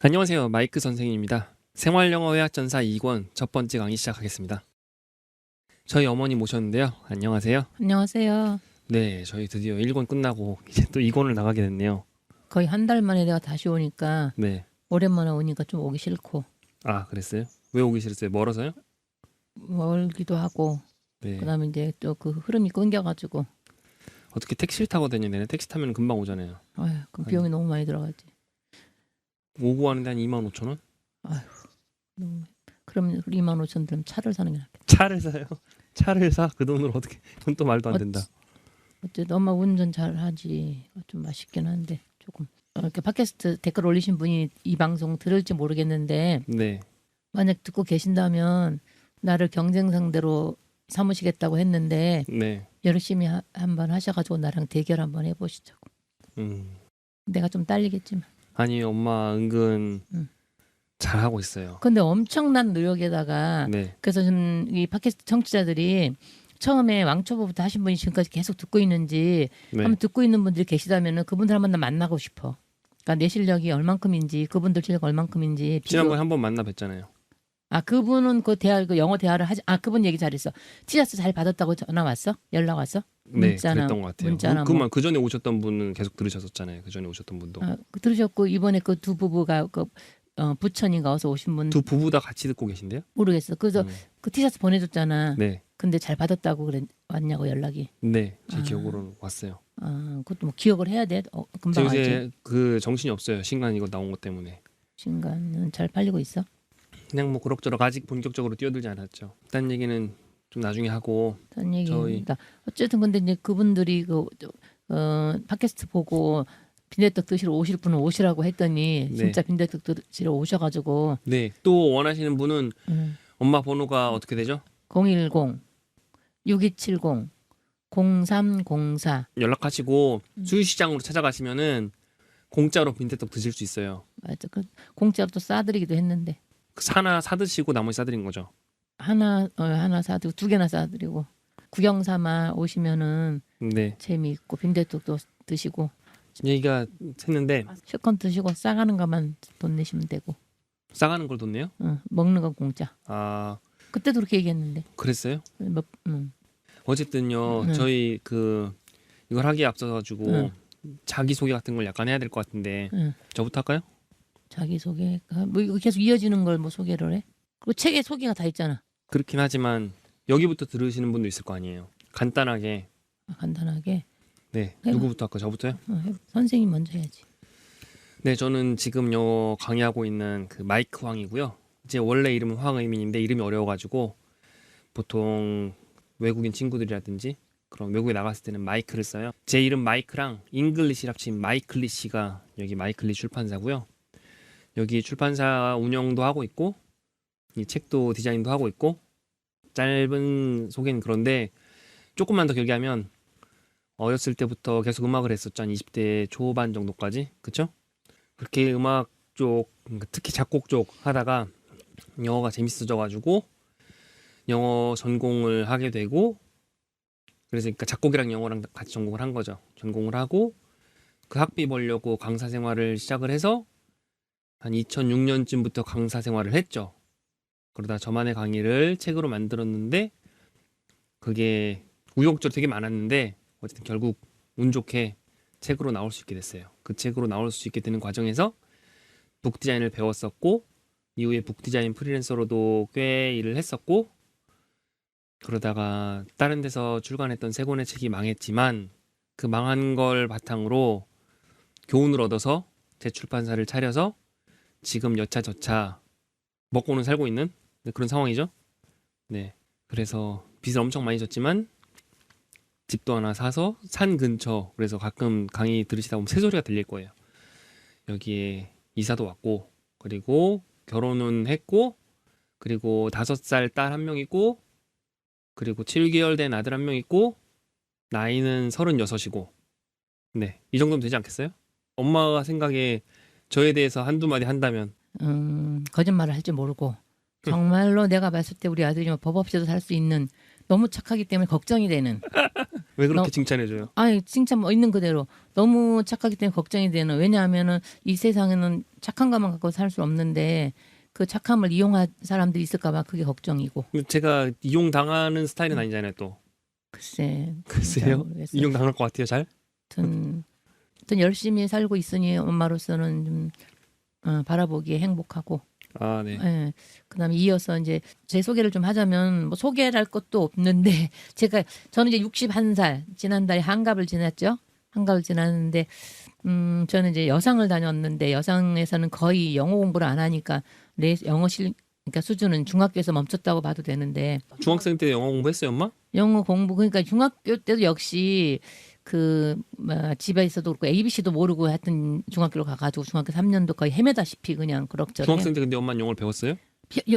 안녕하세요. 마이크 선생님입니다. 생활영어의학전사 2권 첫 번째 강의 시작하겠습니다. 저희 어머니 모셨는데요. 안녕하세요. 안녕하세요. 네, 저희 드디어 1권 끝나고 이제 또 2권을 나가게 됐네요. 거의 한 달 만에 내가 다시 오니까 네. 오랜만에 오니까 좀 오기 싫고 아, 그랬어요? 왜 오기 싫었어요? 멀어서요? 멀기도 하고 네. 그다음에 이제 또 그 흐름이 끊겨가지고 어떻게 택시를 타고 다니냐? 택시 타면 금방 오잖아요. 아휴 그 비용이 너무 많이 들어가지. 오고 하는데 한 25,000원? 너무 그럼 25,000원 들면 차를 사는 게 낫겠다. 차를 사요? 차를 사? 그 돈으로 어떻게? 그건 또 말도 안 된다. 어쨌든 엄마 운전 잘 하지. 좀 맛있긴 한데 조금 이렇게 팟캐스트 댓글 올리신 분이 이 방송 들을지 모르겠는데 네. 만약 듣고 계신다면 나를 경쟁 상대로 삼으시겠다고 했는데 네. 열심히 한번 하셔가지고 나랑 대결 한번 해보시자고. 내가 좀 딸리겠지만. 아니, 엄마 은근 잘하고 있어요. 근데 엄청난 노력에다가 네. 그래서 좀 이 팟캐스트 청취자들이 처음에 왕초보부터 하신 분이 지금까지 계속 듣고 있는지 네. 한번 듣고 있는 분들이 계시다면은 그분들 한번 나 만나고 싶어. 그러니까 내 실력이 얼만큼인지 그분들 실력 얼만큼인지 지난번에 한번 만나 뵀잖아요. 아 그분은 그 대화 그 영어 대화를 하지 그분 얘기 잘했어. 티셔츠 잘 받았다고 전화 왔어? 연락 왔어? 네, 문자나 그랬던 것 같아요. 문자나 그 전에 오셨던 분은 계속 들으셨었잖아요. 그 전에 오셨던 분도. 들으셨고 이번에 그 두 부부가 부천인가 어서 오신 분 두 부부 다 같이 듣고 계신데요? 모르겠어. 그래서 그 티셔츠 보내줬잖아. 네, 근데 잘 받았다고 왔냐고 연락이. 네, 제 기억으로는 왔어요. 그것도 뭐 기억을 해야 돼. 금방 지금 알지. 이제 그 정신이 없어요. 신간 이거 나온 것 때문에. 신간은 잘 팔리고 있어. 그냥 뭐 그럭저럭 아직 본격적으로 뛰어들지 않았죠. 딴 얘기는 좀 나중에 하고. 딴 얘기입니다. 어쨌든 근데 이제 그분들이 팟캐스트 보고 빈대떡 드시러 오실 분은 오시라고 했더니 네. 진짜 빈대떡 드시러 오셔가지고 네, 또 원하시는 분은 엄마 번호가 어떻게 되죠? 010 6270 0304 연락하시고 수유시장으로 찾아가시면은 공짜로 빈대떡 드실 수 있어요. 맞아. 공짜로 또 싸드리기도 했는데 하나 사드시고 나머지 싸드린 거죠. 하나 사드리고 두 개나 싸드리고 구경 삼아 오시면은 네, 재미있고 빈대떡도 드시고 얘기가 했는데 실컷 드시고 싸가는 것만 돈 내시면 되고 싸가는 걸 돈 내요? 먹는 건 공짜. 아, 그때도 그렇게 얘기했는데 그랬어요? 네. 어쨌든요, 저희 이걸 하기에 앞서가지고 자기 소개 같은 걸 약간 해야 될 것 같은데 저부터 할까요? 자기소개 뭐 이거 계속 이어지는 걸 뭐 소개를 해? 그리고 책에 소개가 다 있잖아. 그렇긴 하지만 여기부터 들으시는 분도 있을 거 아니에요. 간단하게. 간단하게. 네, 해봐. 누구부터 할까요? 저부터요? 선생님 먼저 해야지. 네, 저는 지금 영어 강의하고 있는 그 마이크 황이고요. 제 원래 이름은 황의민인데 이름이 어려워가지고 보통 외국인 친구들이라든지 그런 외국에 나갔을 때는 마이크를 써요. 제 이름 마이크랑 잉글리시를 합친 마이클리시가 여기 마이클리 출판사고요. 여기 출판사 운영도 하고 있고 이 책도 디자인도 하고 있고 짧은 소개는 그런데 조금만 더 길게 하면 어렸을 때부터 계속 음악을 했었죠. 한 20대 초반 정도까지. 그쵸? 그렇게 음악 쪽, 특히 작곡 쪽 하다가 영어가 재밌어져가지고 영어 전공을 하게 되고 그래서 그러니까 작곡이랑 영어랑 같이 전공을 한 거죠. 전공을 하고 그 학비 벌려고 강사 생활을 시작을 해서 한 2006년쯤부터 강사 생활을 했죠. 그러다 저만의 강의를 책으로 만들었는데 그게 우여곡절이 되게 많았는데 어쨌든 결국 운 좋게 책으로 나올 수 있게 됐어요. 그 책으로 나올 수 있게 되는 과정에서 북 디자인을 배웠었고 이후에 북 디자인 프리랜서로도 꽤 일을 했었고 그러다가 다른 데서 출간했던 세 권의 책이 망했지만 그 망한 걸 바탕으로 교훈을 얻어서 재출판사를 차려서 지금 여차저차 먹고는 살고 있는 그런 상황이죠. 네, 그래서 빚을 엄청 많이 졌지만 집도 하나 사서 산 근처 그래서 가끔 강의 들으시다 보면 새소리가 들릴 거예요. 여기에 이사도 왔고 그리고 결혼은 했고 그리고 5살 딸 한 명 있고 그리고 7개월 된 아들 한 명 있고 나이는 36이고 네, 이 정도면 되지 않겠어요? 엄마가 생각에 저에 대해서 한두 마디 한다면 거짓말을 할 줄 모르고 정말로 내가 봤을 때 우리 아들이 법 없이도 살 수 있는 너무 착하기 때문에 걱정이 되는. 왜 그렇게 너- 칭찬해줘요? 아니 칭찬 뭐 있는 그대로 너무 착하기 때문에 걱정이 되는. 왜냐하면은 이 세상에는 착한 것만 갖고 살 수 없는데 그 착함을 이용할 사람들이 있을까봐 그게 걱정이고. 근데 제가 이용 당하는 스타일은 아니잖아요, 또. 글쎄. 글쎄요. 잘 모르겠어요. 이용 당할 것 같아요, 잘. 하여튼 열심히 살고 있으니 엄마로서는 좀 바라보기에 행복하고. 아, 네. 예. 그다음에 이어서 이제 제 소개를 좀 하자면 뭐 소개를 할 것도 없는데 저는 이제 61살 지난달에 한갑을 지났죠. 한갑을 지났는데 저는 이제 여상을 다녔는데 여상에서는 거의 영어 공부를 안 하니까 내 그러니까 수준은 중학교에서 멈췄다고 봐도 되는데 중학생 때 영어 공부했어요, 엄마? 영어 공부 그러니까 중학교 때도 역시 집에서도 그렇고 ABC도 모르고 하여튼 중학교로 가가지고 중학교 3년도 거의 헤매다시피 그냥 그럭저럭 중학생 때 근데 엄마는 영어를 배웠어요?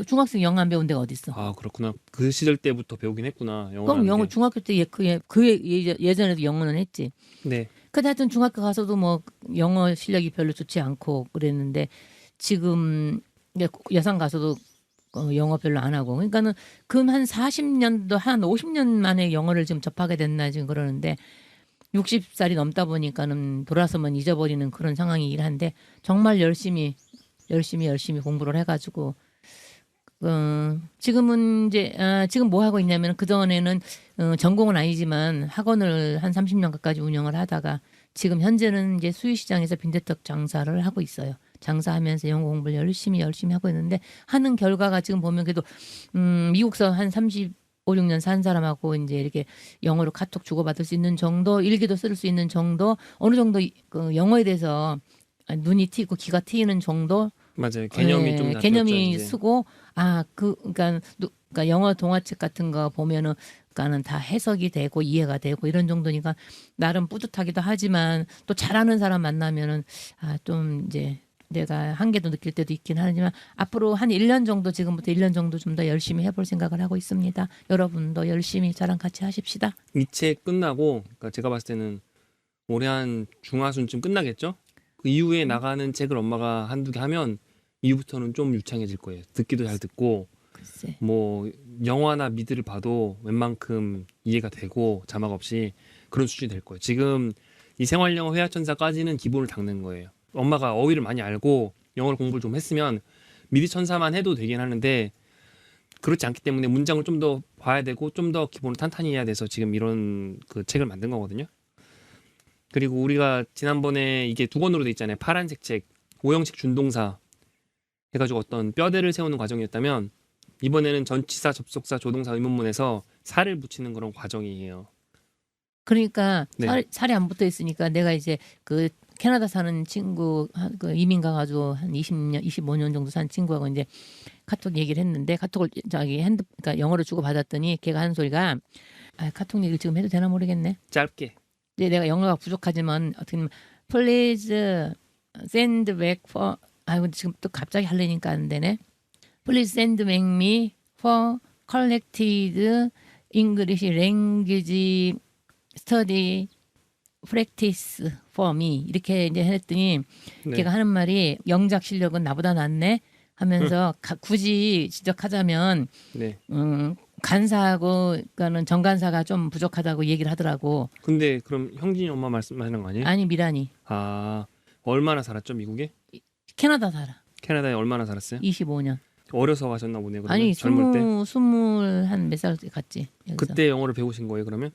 중학생 영어 안 배운 데가 어딨어. 아, 그렇구나. 그 시절 때부터 배우긴 했구나. 영어를 그럼 하는 영어 게. 중학교 때 예전에도 영어는 했지. 네. 근데 하여튼 중학교 가서도 뭐 영어 실력이 별로 좋지 않고 그랬는데 지금 이제 여상 가서도 영어 별로 안 하고 그러니까는 한 40년도 한 50년 만에 영어를 지금 접하게 됐나 지금 그러는데 60살이 넘다 보니까는 돌아서면 잊어버리는 그런 상황이긴 한데 정말 열심히 공부를 해가지고 지금은 이제 지금 뭐 하고 있냐면 그전에는 전공은 아니지만 학원을 한 30년 가까이 운영을 하다가 지금 현재는 이제 수유시장에서 빈대떡 장사를 하고 있어요. 장사하면서 영어 공부를 열심히 하고 있는데 하는 결과가 지금 보면 그래도 미국서 한 35, 6년 산 사람하고 이제 이렇게 영어로 카톡 주고받을 수 있는 정도, 일기도 쓸 수 있는 정도, 어느 정도 그 영어에 대해서 눈이 트이고 귀가 트이는 정도 맞아요. 개념이 좀 개념이 잡혔죠, 이제. 쓰고 그러니까 영어 동화책 같은 거 보면은 그러니까는 다 해석이 되고 이해가 되고 이런 정도니까 나름 뿌듯하기도 하지만 또 잘하는 사람 만나면은 좀 이제 내가 한계도 느낄 때도 있긴 하지만 앞으로 한 1년 정도 지금부터 1년 정도 좀 더 열심히 해볼 생각을 하고 있습니다. 여러분도 열심히 저랑 같이 하십시다. 이 책 끝나고 그러니까 제가 봤을 때는 올해 한 중하순쯤 끝나겠죠? 그 이후에 나가는 책을 엄마가 한두 개 하면 이후부터는 좀 유창해질 거예요. 듣기도 잘 듣고 글쎄. 뭐 영화나 미드를 봐도 웬만큼 이해가 되고 자막 없이 그런 수준이 될 거예요. 지금 이 생활영어 회화천사까지는 기본을 닦는 거예요. 엄마가 어휘를 많이 알고 영어를 공부를 좀 했으면 미드천사만 해도 되긴 하는데 그렇지 않기 때문에 문장을 좀 더 봐야 되고 좀 더 기본을 탄탄히 해야 돼서 지금 이런 그 책을 만든 거거든요. 그리고 우리가 지난번에 이게 두 권으로 돼 있잖아요. 파란색 책, 오형식 준동사 해가지고 어떤 뼈대를 세우는 과정이었다면 이번에는 전치사, 접속사, 조동사 의문문에서 살을 붙이는 그런 과정이에요. 그러니까 네. 살이 안 붙어 있으니까 내가 이제 그 캐나다 사는 친구 그 이민 가가지고 한 20년, 25년 정도 산 친구하고 이제 카톡 얘기를 했는데 카톡을 그러니까 영어로 주고 받았더니 걔가 하는 소리가 카톡 얘기를 지금 해도 되나 모르겠네. 짧게. 이제 내가 영어가 부족하지만 어떻게 보면 please send back for 지금 또 갑자기 하려니까 안 되네. Please send back me for collected English language study practice for me 이렇게 이제 했더니 네. 걔가 하는 말이 영작 실력은 나보다 낫네 하면서 굳이 지적하자면 네. 간사하고 그러니까는 정간사가 좀 부족하다고 얘기를 하더라고. 근데 그럼 형진이 엄마 말씀하시는 거 아니에요? 아니 미란이 아, 얼마나 살았죠, 미국에? 캐나다 살아. 캐나다에 얼마나 살았어요? 25년. 어려서 가셨나 보네요. 그러면 아니 젊을 때. 20 한 몇 살 때 갔지. 여기서. 그때 영어를 배우신 거예요, 그러면?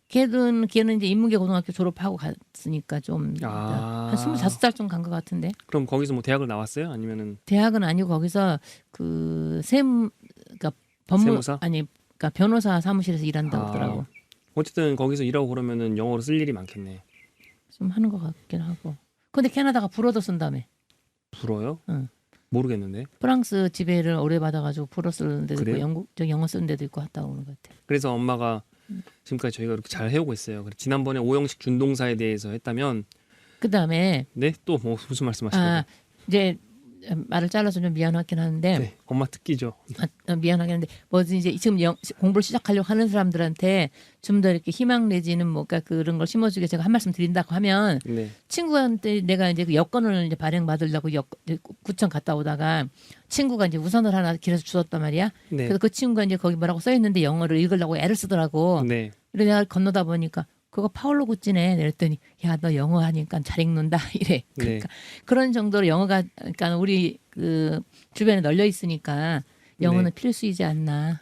걔는 이제 인문계 고등학교 졸업하고 갔으니까 좀 한 25살 좀 간 것 같은데. 그럼 거기서 뭐 대학을 나왔어요? 아니면은 대학은 아니고 거기서 그러니까 세무사? 그러니까 변호사 사무실에서 일한다고 아. 하더라고. 어쨌든 거기서 일하고 그러면은 영어로 쓸 일이 많겠네. 좀 하는 것 같긴 하고. 근데 캐나다가 불어도 쓴다며. 불어요? 응. 모르겠는데. 프랑스 지배를 오래 받아가지고 불어 쓰는 데도 그래요? 있고 영어 쓰는 데도 있고 했다고 그러는 것 같아. 그래서 엄마가 지금까지 저희가 이렇게 잘 해오고 있어요. 그래서 지난번에 오형식 준동사에 대해서 했다면 그 다음에 네? 또 뭐 무슨 말씀하시는 거예요? 이제 말을 잘라서 좀 미안하긴 하는데 네, 엄마 특기죠. 미안하긴 한데 뭐지 이제 지금 공부를 시작하려고 하는 사람들한테 좀 더 이렇게 희망 내지는 뭔가 그런 걸 심어주게 제가 한 말씀 드린다고 하면 네, 친구한테 내가 이제 그 여권을 이제 발행 받으려고 구청 갔다 오다가 친구가 이제 우선을 하나 길에서 주웠단 말이야. 네, 그래서 그 친구가 이제 거기 뭐라고 써 있는데 영어를 읽으려고 애를 쓰더라고. 네, 그래서 내가 건너다 보니까 그거 파울로 구찌네. 그랬더니 야 너 영어 하니까 잘 읽는다 이래. 그러니까 그런 정도로 영어가 그러니까 우리 그 주변에 널려 있으니까 영어는 필수이지 않나.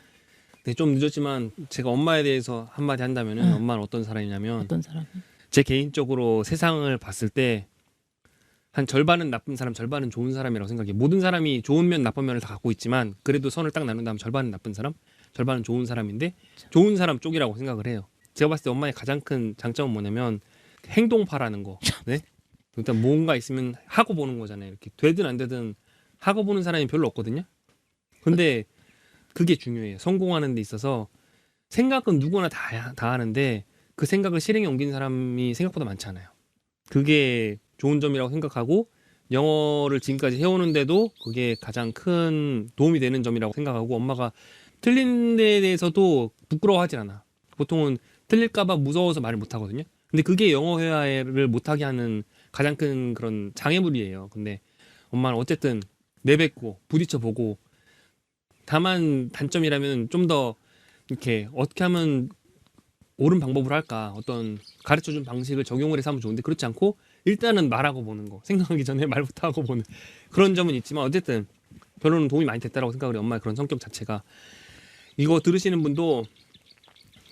네, 좀 늦었지만 제가 엄마에 대해서 한마디 한다면은 응. 엄마는 어떤 사람이냐면 어떤 사람? 제 개인적으로 세상을 봤을 때 한 절반은 나쁜 사람, 절반은 좋은 사람이라고 생각해요. 모든 사람이 좋은 면, 나쁜 면을 다 갖고 있지만 그래도 선을 딱 나눈다면 절반은 나쁜 사람, 절반은 좋은 사람인데 좋은 사람 쪽이라고 생각을 해요. 제가 봤을 때 엄마의 가장 큰 장점은 뭐냐면 행동파라는 거. 네? 일단 뭔가 있으면 하고 보는 거잖아요. 이렇게 되든 안 되든 하고 보는 사람이 별로 없거든요. 근데 그게 중요해요. 성공하는 데 있어서 생각은 누구나 다 하는데 그 생각을 실행에 옮긴 사람이 생각보다 많지 않아요. 그게 좋은 점이라고 생각하고 영어를 지금까지 해오는데도 그게 가장 큰 도움이 되는 점이라고 생각하고 엄마가 틀린 데에 대해서도 부끄러워하지 않아. 보통은 틀릴까봐 무서워서 말을 못하거든요. 근데 그게 영어 회화를 못하게 하는 가장 큰 그런 장애물이에요. 근데 엄마는 어쨌든 내뱉고 부딪혀보고 다만 단점이라면 좀 더 이렇게 어떻게 하면 옳은 방법으로 할까 어떤 가르쳐준 방식을 적용을 해서 하면 좋은데 그렇지 않고 일단은 말하고 보는 거 생각하기 전에 말부터 하고 보는 그런 점은 있지만 어쨌든 결론은 도움이 많이 됐다라고 생각을 해요. 엄마의 그런 성격 자체가. 이거 들으시는 분도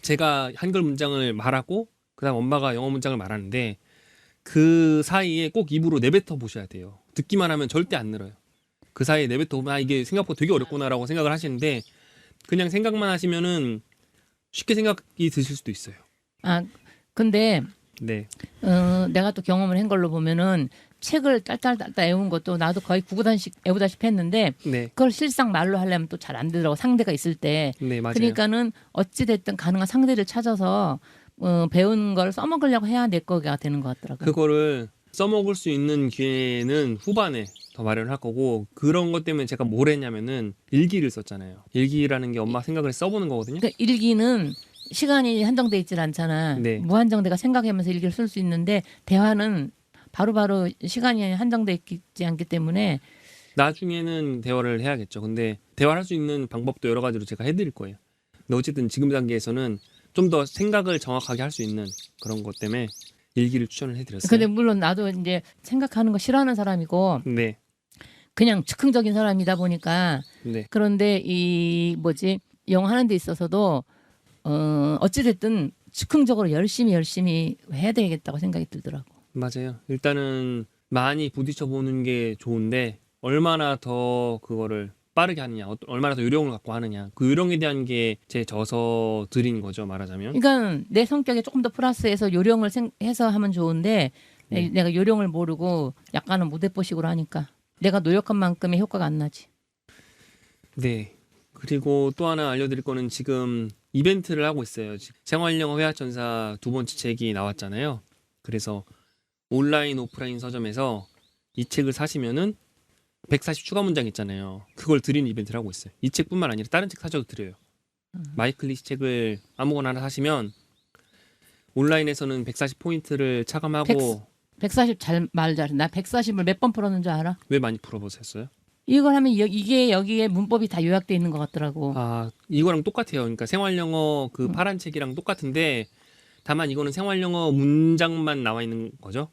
제가 한글 문장을 말하고 그다음 엄마가 영어 문장을 말하는데 그 사이에 꼭 입으로 내뱉어 보셔야 돼요. 듣기만 하면 절대 안 늘어요. 그 사이에 내뱉어 보면 아 이게 생각보다 되게 어렵구나라고 생각을 하시는데 그냥 생각만 하시면은 쉽게 생각이 드실 수도 있어요. 아 근데 네, 내가 또 경험을 한 걸로 보면은 책을 딸딸딸딸 외운 것도 나도 거의 구구단식 외우다시피 했는데 네, 그걸 실상 말로 하려면 또 잘 안 되더라고 상대가 있을 때. 네 맞아요. 그러니까는 어찌 됐든 가능한 상대를 찾아서 배운 걸 써먹으려고 해야 내 거가 되는 것 같더라고요. 그거를 써먹을 수 있는 기회는 후반에 더 마련할 거고 그런 것 때문에 제가 뭘 했냐면은 일기를 썼잖아요. 일기라는 게 엄마 생각을 써보는 거거든요. 그러니까 일기는 시간이 한정돼 있질 않잖아. 네. 무한정대가 생각하면서 일기를 쓸 수 있는데 대화는 바로바로 시간이 한정돼 있지 않기 때문에 나중에는 대화를 해야겠죠. 근데 대화할 수 있는 방법도 여러 가지로 제가 해드릴 거예요. 근데 어쨌든 지금 단계에서는 좀 더 생각을 정확하게 할 수 있는 그런 것 때문에 일기를 추천을 해드렸어요. 근데 물론 나도 이제 생각하는 거 싫어하는 사람이고 네, 그냥 즉흥적인 사람이다 보니까 네, 그런데 이 뭐지 영어 하는 데 있어서도 어찌 됐든 즉흥적으로 열심히 해야 되겠다고 생각이 들더라고. 맞아요. 일단은 많이 부딪혀 보는 게 좋은데 얼마나 더 그거를 빠르게 하느냐, 얼마나 더 요령을 갖고 하느냐, 그 요령에 대한 게 제 저서 드린 거죠, 말하자면. 그러니까 내 성격에 조금 더 플러스해서 요령을 해서 하면 좋은데 네. 내가 요령을 모르고 약간은 무대뽀식으로 하니까 내가 노력한 만큼의 효과가 안 나지. 네. 그리고 또 하나 알려드릴 거는 지금 이벤트를 하고 있어요. 생활영어 회화천사 2번째 책이 나왔잖아요. 그래서 온라인, 오프라인 서점에서 이 책을 사시면은 140 추가 문장 있잖아요. 그걸 드리는 이벤트를 하고 있어요. 이 책뿐만 아니라 다른 책 사셔도 드려요. 마이클리시 책을 아무거나 하나 사시면 온라인에서는 140 포인트를 차감하고 140 말 잘해. 나 140을 몇 번 풀었는 줄 알아? 왜 많이 풀어보셨어요? 이걸 하면 이게 여기에 문법이 다 요약돼 있는 것 같더라고. 아, 이거랑 똑같아요. 그러니까 생활영어 그 파란 책이랑 똑같은데 다만 이거는 생활영어 문장만 나와 있는 거죠.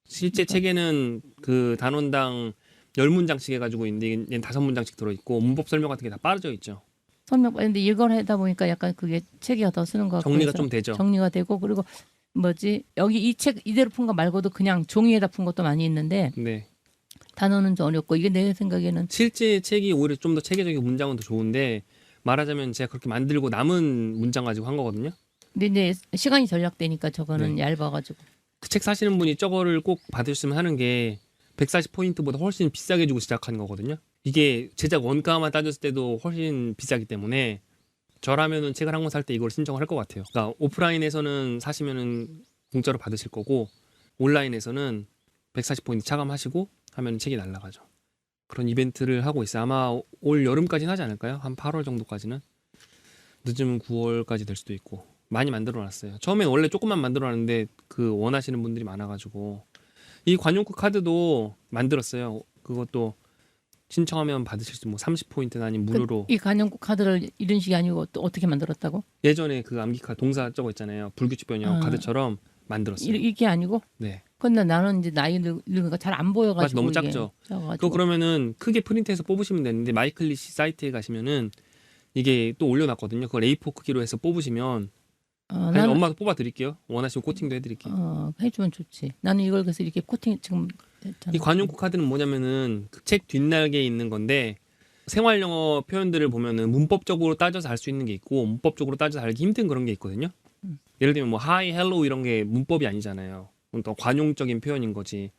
실제 책에는 그 단원당 10문장씩 해가지고 있는데 얘는 5문장씩 들어있고 문법 설명 같은 게 다 빠져 있죠. 설명 근데 이걸 하다 보니까 약간 그게 책이 더 쓰는 것 같고 정리가 해서 좀 되죠. 정리가 되고 그리고 뭐지 여기 이 책 이대로 푼 거 말고도 그냥 종이에다 푼 것도 많이 있는데 네. 단어는 좀 어렵고 이게 내 생각에는 실제 책이 오히려 좀 더 체계적이고 문장은 더 좋은데 말하자면 제가 그렇게 만들고 남은 문장 가지고 한 거거든요. 근데 이제 시간이 절약되니까 저거는 얇아가지고 그 책 사시는 분이 저거를 꼭 받으셨으면 하는 게 140 포인트보다 훨씬 비싸게 주고 시작하는 거거든요. 이게 제작 원가만 따졌을 때도 훨씬 비싸기 때문에 저라면은 책을 한 권 살 때 이걸 신청을 할 것 같아요. 그러니까 오프라인에서는 사시면은 공짜로 받으실 거고 온라인에서는 140 포인트 차감하시고 하면 책이 날라가죠. 그런 이벤트를 하고 있어요. 아마 올 여름까지는 하지 않을까요? 한 8월 정도까지는. 늦으면 9월까지 될 수도 있고. 많이 만들어 놨어요. 처음엔 원래 조금만 만들어 놨는데 그 원하시는 분들이 많아가지고 이 관용구 카드도 만들었어요. 그것도 신청하면 받으실 수 뭐 30포인트나 아니면 무료로. 이 간용구 카드를 이런 식이 아니고 또 어떻게 만들었다고? 예전에 그 암기카 동사 저거 있잖아요. 불규칙 변형 아. 카드처럼 만들었어요. 이게 아니고? 네. 근데 나는 이제 나이 늙으니까 잘 안 보여가지고 맞아, 너무 이게 작죠. 작아가지고. 그거 그러면은 크게 프린트해서 뽑으시면 되는데 마이클리시 사이트에 가시면은 이게 또 올려놨거든요. 그걸 A4 크기로 해서 뽑으시면 아니, 나는 엄마도 뽑아 드릴게요. 원하시면 코팅도 해드릴게요. 해주면 좋지. 나는 이걸 그래서 이렇게 코팅 지금 했잖아. 이 관용구 카드는 뭐냐면은 그 책 뒷날개에 있는 건데 생활 영어 표현들을 보면은 문법적으로 따져서 알 수 있는 게 있고 문법적으로 따져서 알기 힘든 그런 게 있거든요. 예를 들면 뭐 hi, hello 이런 게 문법이 아니잖아요. 또 관용적인 표현인 거지.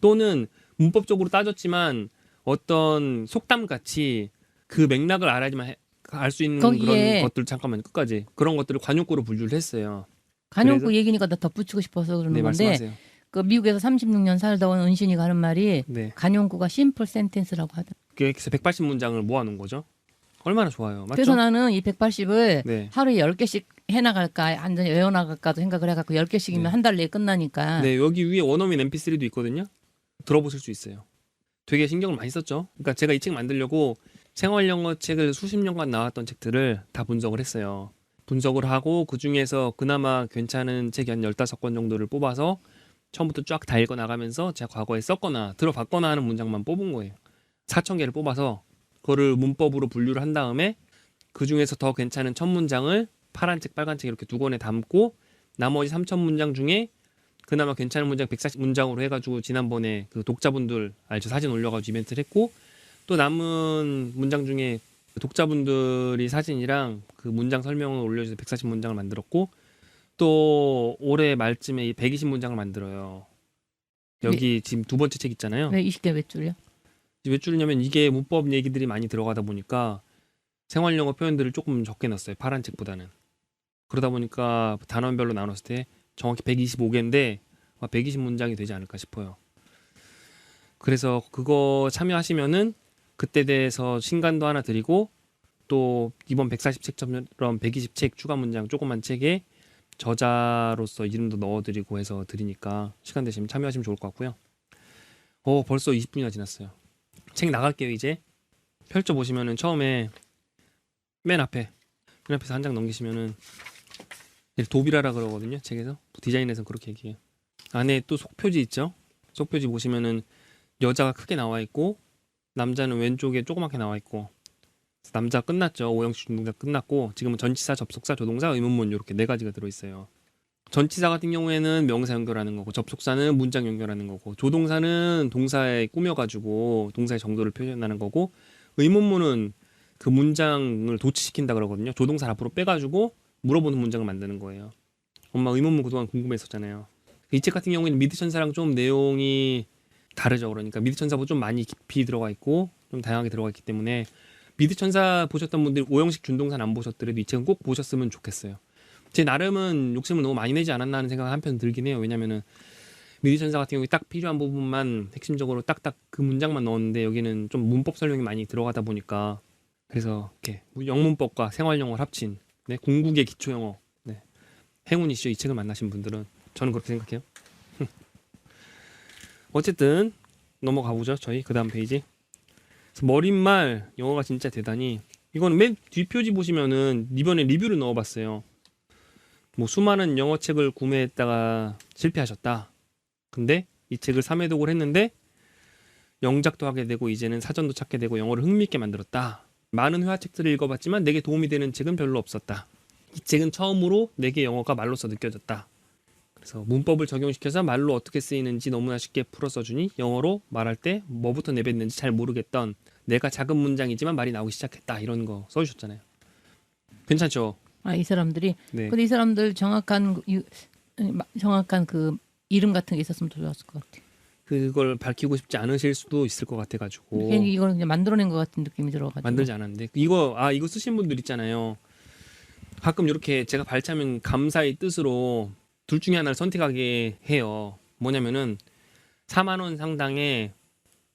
또는 문법적으로 따졌지만 어떤 속담 같이 그 맥락을 알아야지만 알 수 있는 거기에 그런 것들 잠깐만 끝까지 그런 것들을 관용구로 분류를 했어요. 간용구 그래서- 얘기니까 나 덧붙이고 싶어서 그러는 네, 건데 말씀하세요. 그 미국에서 36년 살다 온 은신이가 하는 말이 네. 간용구가 심플 센텐스라고 하다. 그래서 180문장을 모아놓은 거죠. 얼마나 좋아요. 맞죠? 그래서 나는 이 180을 네. 하루에 10개씩 해나갈까 완전히 외워나갈까도 생각을 해갖고 10개씩이면 네. 한 달 내에 끝나니까. 네, 여기 위에 원어민 MP3도 있거든요. 들어보실 수 있어요. 되게 신경을 많이 썼죠. 그러니까 제가 이 책 만들려고 생활 영어 책을 수십 년간 나왔던 책들을 다 분석을 했어요. 분석을 하고 그 중에서 그나마 괜찮은 책이 한 15권 정도를 뽑아서 처음부터 쫙 다 읽어 나가면서 제가 과거에 썼거나 들어봤거나 하는 문장만 뽑은 거예요. 4,000개를 뽑아서 그거를 문법으로 분류를 한 다음에 그 중에서 더 괜찮은 1,000문장을 파란 책, 빨간 책 이렇게 두 권에 담고 나머지 3,000문장 중에 그나마 괜찮은 문장 140문장으로 해가지고 지난번에 그 독자분들 알죠? 사진 올려가지고 이벤트를 했고 또 남은 문장 중에 독자분들이 사진이랑 그 문장 설명을 올려줘서 140문장을 만들었고 또 올해 말쯤에 이 120문장을 만들어요. 여기 지금 두 번째 책 있잖아요. 왜 20개 몇 줄이야? 왜 줄이냐면 이게 문법 얘기들이 많이 들어가다 보니까 생활 영어 표현들을 조금 적게 넣었어요. 파란 책보다는. 그러다 보니까 단원별로 나눴을 때 정확히 125개인데 120문장이 되지 않을까 싶어요. 그래서 그거 참여하시면은 그때 대해서 신간도 하나 드리고 또 이번 140책처럼 120책 추가 문장 조그만 책에 저자로서 이름도 넣어드리고 해서 드리니까 시간 되시면 참여하시면 좋을 것 같고요. 벌써 20분이나 지났어요. 책 나갈게요 이제. 펼쳐보시면은 처음에 맨 앞에서 한 장 넘기시면은 도비라라 그러거든요. 책에서 디자인에서 그렇게 얘기해요. 안에 또 속표지 있죠. 속표지 보시면은 여자가 크게 나와 있고 남자는 왼쪽에 조그맣게 나와 있고 남자 끝났죠. 오형식 중동사 끝났고 지금은 전치사, 접속사, 조동사, 의문문 이렇게 네 가지가 들어있어요. 전치사 같은 경우에는 명사 연결하는 거고 접속사는 문장 연결하는 거고 조동사는 동사에 꾸며가지고 동사의 정도를 표현하는 거고 의문문은 그 문장을 도치시킨다 그러거든요. 조동사를 앞으로 빼가지고 물어보는 문장을 만드는 거예요. 엄마 의문문 그동안 궁금했었잖아요. 이 책 같은 경우에는 미드천사랑 좀 내용이 다르죠. 그러니까 미드천사보다 좀 많이 깊이 들어가 있고 좀 다양하게 들어가 있기 때문에 미드천사 보셨던 분들 오형식 준동사는 안 보셨더라도 이 책은 꼭 보셨으면 좋겠어요. 제 나름은 욕심을 너무 많이 내지 않았나 하는 생각이 한편 들긴 해요. 왜냐면은 미드천사 같은 경우에 딱 필요한 부분만 핵심적으로 딱딱 그 문장만 넣었는데 여기는 좀 문법 설명이 많이 들어가다 보니까 그래서 이렇게 영문법과 생활영어를 합친 네, 궁극의 기초영어 네, 행운이시죠. 이 책을 만나신 분들은 저는 그렇게 생각해요. 어쨌든 넘어가 보죠. 저희 그 다음 페이지. 그래서 머릿말 영어가 진짜 대단히 이거는 맨 뒷표지 보시면은 이번에 리뷰를 넣어봤어요. 뭐 수많은 영어 책을 구매했다가 실패하셨다. 근데 이 책을 3회독을 했는데 영작도 하게 되고 이제는 사전도 찾게 되고 영어를 흥미있게 만들었다. 많은 회화책들을 읽어봤지만 내게 도움이 되는 책은 별로 없었다. 이 책은 처음으로 내게 영어가 말로써 느껴졌다. 그래서 문법을 적용시켜서 말로 어떻게 쓰이는지 너무나 쉽게 풀어 써주니 영어로 말할 때 뭐부터 내뱉는지 잘 모르겠던 내가 작은 문장이지만 말이 나오기 시작했다. 이런 거 써주셨잖아요. 괜찮죠? 이 사람들이. 네. 근데 이 사람들 정확한 그 이름 같은 게 있었으면 더 좋았을 것 같아. 그걸 밝히고 싶지 않으실 수도 있을 것 같아가지고 괜히 이걸 그냥 만들어낸 것 같은 느낌이 들어가지고. 만들지 않았는데 이거 쓰신 분들 있잖아요. 가끔 이렇게 제가 발차면 감사의 뜻으로 둘 중에 하나를 선택하게 해요. 뭐냐면은 4만 원 상당의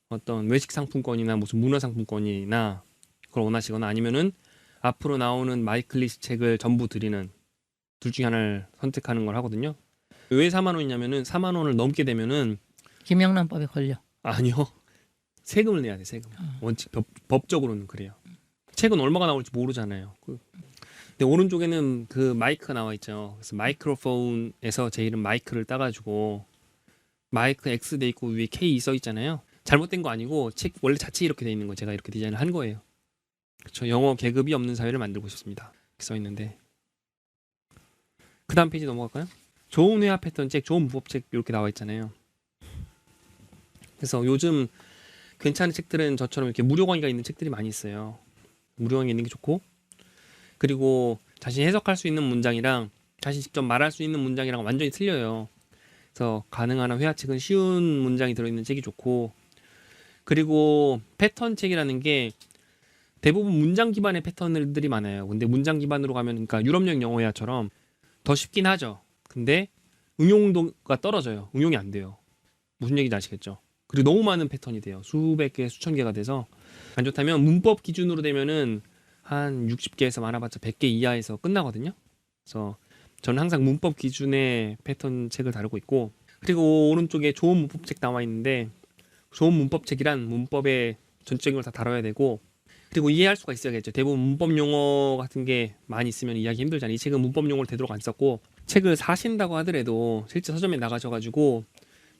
어떤 외식 상품권이나 무슨 문화 상품권이나 그걸 원하시거나 아니면은 앞으로 나오는 마이클리시 책을 전부 드리는 둘 중에 하나를 선택하는 걸 하거든요. 왜 4만 원이냐면은 4만 원을 넘게 되면은 김영란법에 걸려. 아니요. 세금을 내야 돼, 세금. 원칙 법적으로는 그래요. 책은 얼마가 나올지 모르잖아요. 근데 오른쪽에는 그 마이크가 나와 있죠. 그래서 마이크로폰에서 제 이름 마이크를 따가지고 마이크 X 돼 있고 위에 K 써 있잖아요. 잘못된 거 아니고 책 원래 자체 이렇게 돼 있는 거 제가 이렇게 디자인을 한 거예요. 그렇죠. 영어 계급이 없는 사회를 만들고 싶습니다. 이렇게 써 있는데 그 다음 페이지 넘어갈까요? 좋은 회화 패턴 책, 좋은 문법책 이렇게 나와 있잖아요. 그래서 요즘 괜찮은 책들은 저처럼 이렇게 무료 강의가 있는 책들이 많이 있어요. 무료 강의 있는 게 좋고 그리고 자신이 해석할 수 있는 문장이랑 자신이 직접 말할 수 있는 문장이랑 완전히 틀려요. 그래서 가능한 한 회화책은 쉬운 문장이 들어있는 책이 좋고 그리고 패턴 책이라는 게 대부분 문장 기반의 패턴들이 많아요. 근데 문장 기반으로 가면 그러니까 유럽형 영어 회화처럼 더 쉽긴 하죠. 근데 응용도가 떨어져요. 응용이 안 돼요. 무슨 얘기인지 아시겠죠? 그리고 너무 많은 패턴이 돼요. 수백 개, 수천 개가 돼서 안 좋다면 문법 기준으로 되면은 한 60개에서 많아봤자 100개 이하에서 끝나거든요. 그래서 저는 항상 문법 기준의 패턴 책을 다루고 있고 그리고 오른쪽에 좋은 문법책 나와 있는데 좋은 문법책이란 문법의 전적인 걸 다 다뤄야 되고 그리고 이해할 수가 있어야겠죠. 대부분 문법 용어 같은 게 많이 있으면 이해하기 힘들잖아요. 이 책은 문법 용어를 되도록 안 썼고 책을 사신다고 하더라도 실제 서점에 나가셔가지고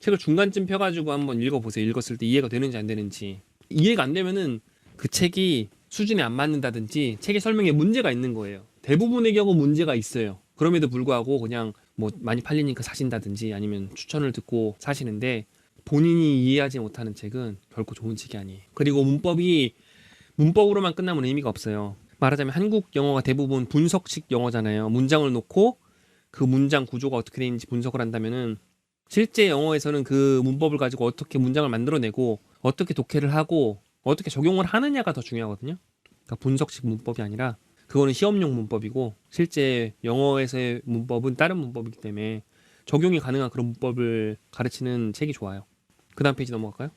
책을 중간쯤 펴가지고 한번 읽어보세요. 읽었을 때 이해가 되는지 안 되는지. 이해가 안 되면은 그 책이 수준에 안 맞는다든지 책의 설명에 문제가 있는 거예요. 대부분의 경우 문제가 있어요. 그럼에도 불구하고 그냥 뭐 많이 팔리니까 사신다든지 아니면 추천을 듣고 사시는데 본인이 이해하지 못하는 책은 결코 좋은 책이 아니에요. 그리고 문법으로만 끝나면 의미가 없어요. 말하자면 한국 영어가 대부분 분석식 영어잖아요. 문장을 놓고 그 문장 구조가 어떻게 되는지 분석을 한다면은 실제 영어에서는 그 문법을 가지고 어떻게 문장을 만들어내고 어떻게 독해를 하고 어떻게 적용을 하느냐가 더 중요하거든요. 그러니까 분석식 문법이 아니라 그거는 시험용 문법이고 실제 영어에서의 문법은 다른 문법이기 때문에 적용이 가능한 그런 문법을 가르치는 책이 좋아요. 그 다음 페이지 넘어갈까요?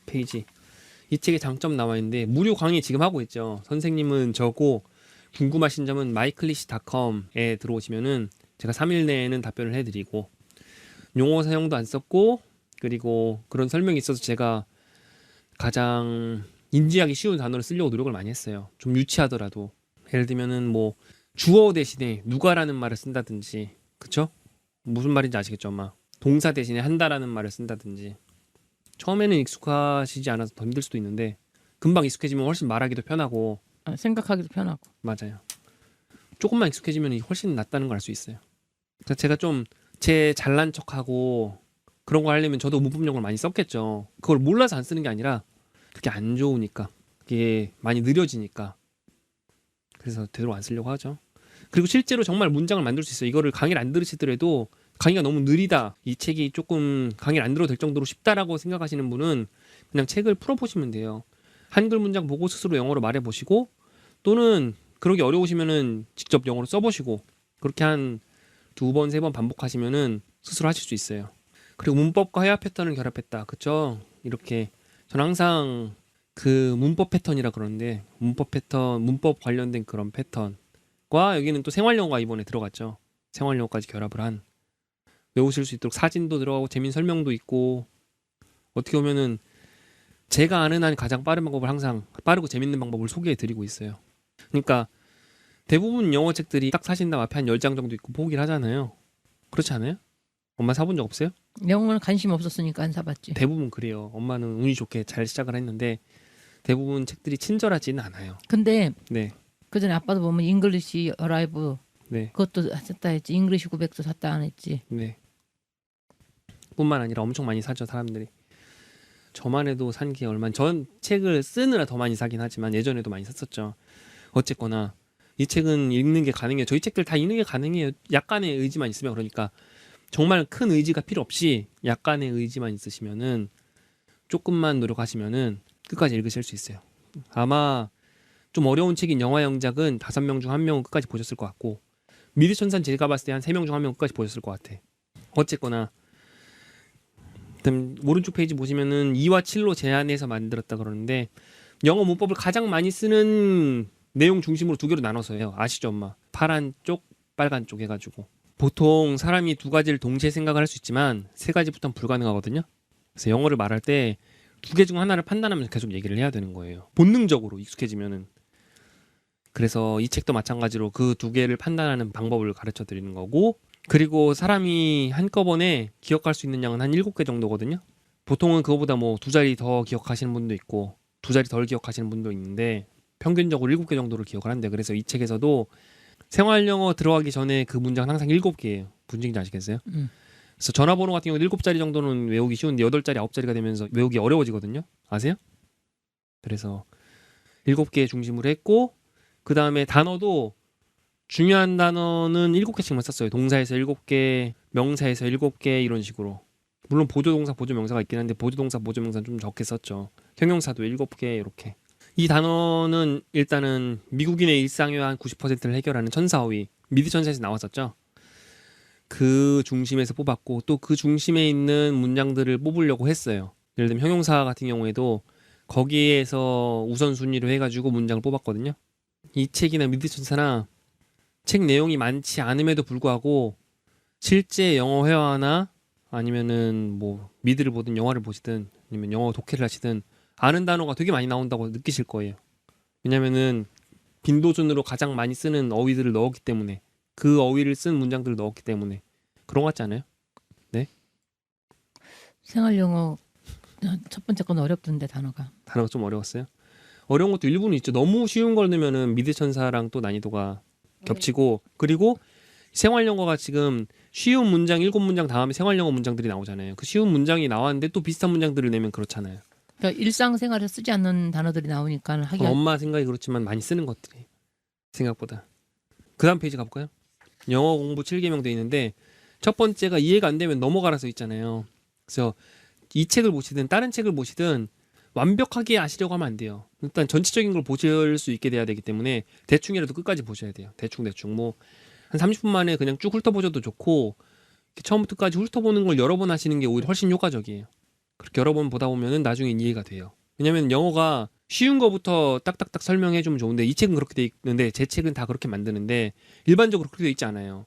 10페이지. 이 책의 장점 나와 있는데 무료 강의 지금 하고 있죠. 선생님은 저고 궁금하신 점은 myclish.com에 들어오시면은 제가 3일 내에는 답변을 해드리고 용어 사용도 안 썼고 그리고 그런 설명이 있어서 제가 가장 인지하기 쉬운 단어를 쓰려고 노력을 많이 했어요. 좀 유치하더라도 예를 들면은 뭐 주어 대신에 누가라는 말을 쓴다든지 그쵸? 무슨 말인지 아시겠죠 아마 동사 대신에 한다라는 말을 쓴다든지 처음에는 익숙하시지 않아서 더 힘들 수도 있는데 금방 익숙해지면 훨씬 말하기도 편하고 생각하기도 편하고. 맞아요. 조금만 익숙해지면 훨씬 낫다는 걸 알 수 있어요. 그래서 제가 좀 제 잘난 척하고 그런 거 하려면 저도 문법 용어를 많이 썼겠죠. 그걸 몰라서 안 쓰는 게 아니라 그게 안 좋으니까 그게 많이 느려지니까 그래서 되도록 안 쓰려고 하죠. 그리고 실제로 정말 문장을 만들 수 있어요. 이거를 강의를 안 들으시더라도 강의가 너무 느리다 이 책이 조금 강의를 안 들어도 될 정도로 쉽다라고 생각하시는 분은 그냥 책을 풀어보시면 돼요. 한글 문장 보고 스스로 영어로 말해보시고 또는 그러기 어려우시면은 직접 영어로 써보시고 그렇게 한 2번, 3번 반복하시면은 스스로 하실 수 있어요. 그리고 문법과 회화 패턴을 결합했다. 그쵸? 이렇게 저는 항상 그 문법 패턴이라 그러는데 문법 패턴, 문법 관련된 그런 패턴과 여기는 또 생활영어가 이번에 들어갔죠. 생활영어까지 결합을 한 외우실 수 있도록 사진도 들어가고 재미있는 설명도 있고 어떻게 보면은 제가 아는 한 가장 빠른 방법을 항상 빠르고 재밌는 방법을 소개해 드리고 있어요. 그러니까 대부분 영어 책들이 딱 사신 다음 앞에 한 10장 정도 있고 포기를 하잖아요. 그렇지 않아요? 엄마 사본 적 없어요? 영어는 관심 없었으니까 안 사봤지. 대부분 그래요. 엄마는 운이 좋게 잘 시작을 했는데 대부분 책들이 친절하지는 않아요. 근데 네. 그전에 아빠도 보면 잉글리시 어라이브 네. 그것도 샀다 했지. 잉글리시 900도 샀다 안 했지. 네. 뿐만 아니라 엄청 많이 사죠, 사람들이. 저만 해도 산 게 얼마 전 책을 쓰느라 더 많이 사긴 하지만 예전에도 많이 샀었죠. 어쨌거나 이 책은 읽는 게 가능해요. 저희 책들 다 읽는 게 가능해요. 약간의 의지만 있으면 그러니까 정말 큰 의지가 필요 없이 약간의 의지만 있으시면은 조금만 노력하시면은 끝까지 읽으실 수 있어요. 아마 좀 어려운 책인 영화 영작은 5명 중 1명은 끝까지 보셨을 것 같고 미르천산 제가 봤을 때 한 3명 중 1명 끝까지 보셨을 것 같아. 어쨌거나 그다음 오른쪽 페이지 보시면은 2와 7로 제한해서 만들었다 그러는데 영어 문법을 가장 많이 쓰는 내용 중심으로 두 개로 나눠서 해요. 아시죠, 엄마? 파란 쪽, 빨간 쪽 해가지고. 보통 사람이 두 가지를 동시에 생각을 할 수 있지만 세 가지부터는 불가능하거든요. 그래서 영어를 말할 때 두 개 중 하나를 판단하면서 계속 얘기를 해야 되는 거예요. 본능적으로 익숙해지면은. 그래서 이 책도 마찬가지로 그 두 개를 판단하는 방법을 가르쳐 드리는 거고, 그리고 사람이 한꺼번에 기억할 수 있는 양은 한 7개 정도거든요. 보통은 그거보다 뭐 두 자리 더 기억하시는 분도 있고 두 자리 덜 기억하시는 분도 있는데 평균적으로 7개 정도를 기억을 한대. 그래서 이 책에서도 생활 영어 들어가기 전에 그 문장은 항상 7개예요. 문장인지 아시겠어요? 그래서 전화번호 같은 경우 7자리 정도는 외우기 쉬운데 8자리, 9자리가 되면서 외우기 어려워지거든요. 아세요? 그래서 7개 중심으로 했고, 그 다음에 단어도 중요한 단어는 7개씩만 썼어요. 동사에서 7개, 명사에서 7개 이런 식으로. 물론 보조동사, 보조명사가 있긴 한데 보조동사, 보조명사는 좀 적게 썼죠. 형용사도 7개 이렇게. 이 단어는 일단은 미국인의 일상의 한 90%를 해결하는 천사어휘, 미드천사에서 나왔었죠. 그 중심에서 뽑았고 또 그 중심에 있는 문장들을 뽑으려고 했어요. 예를 들면 형용사 같은 경우에도 거기에서 우선순위로 해가지고 문장을 뽑았거든요. 이 책이나 미드천사나 책 내용이 많지 않음에도 불구하고 실제 영어 회화나 아니면은 뭐 미드를 보든 영화를 보시든 아니면 영어 독해를 하시든 아는 단어가 되게 많이 나온다고 느끼실 거예요. 왜냐면은 빈도순으로 가장 많이 쓰는 어휘들을 넣었기 때문에, 그 어휘를 쓴 문장들을 넣었기 때문에 그런 것 같지 않아요? 생활 영어 첫 번째 건 어렵던데 단어가. 단어가 좀 어려웠어요? 어려운 것도 일부는 있죠. 너무 쉬운 걸 넣으면은 미드천사랑 또 난이도가 겹치고, 그리고 생활 영어가 지금 쉬운 문장 7문장 다음에 생활 영어 문장들이 나오잖아요. 그 쉬운 문장이 나왔는데 또 비슷한 문장들을 내면 그렇잖아요. 그러니까 일상생활에 쓰지 않는 단어들이 나오니까 하기 엄마 생각이 그렇지만 많이 쓰는 것들이 생각보다. 그 다음 페이지 가볼까요? 영어 공부 7개명 돼 있는데 첫 번째가 이해가 안 되면 넘어가라 써 있잖아요. 그래서 이 책을 보시든 다른 책을 보시든 완벽하게 아시려고 하면 안 돼요. 일단 전체적인 걸 보실 수 있게 돼야 되기 때문에 대충이라도 끝까지 보셔야 돼요. 대충 뭐 한 30분 만에 그냥 쭉 훑어보셔도 좋고, 처음부터 끝까지 훑어보는 걸 여러 번 하시는 게 오히려 훨씬 효과적이에요. 그렇게 여러 번 보다 보면은 나중에 이해가 돼요. 왜냐면 영어가 쉬운 거부터 딱딱딱 설명해 주면 좋은데 이 책은 그렇게 돼 있는데 제 책은 다 그렇게 만드는데 일반적으로 그렇게 돼 있지 않아요.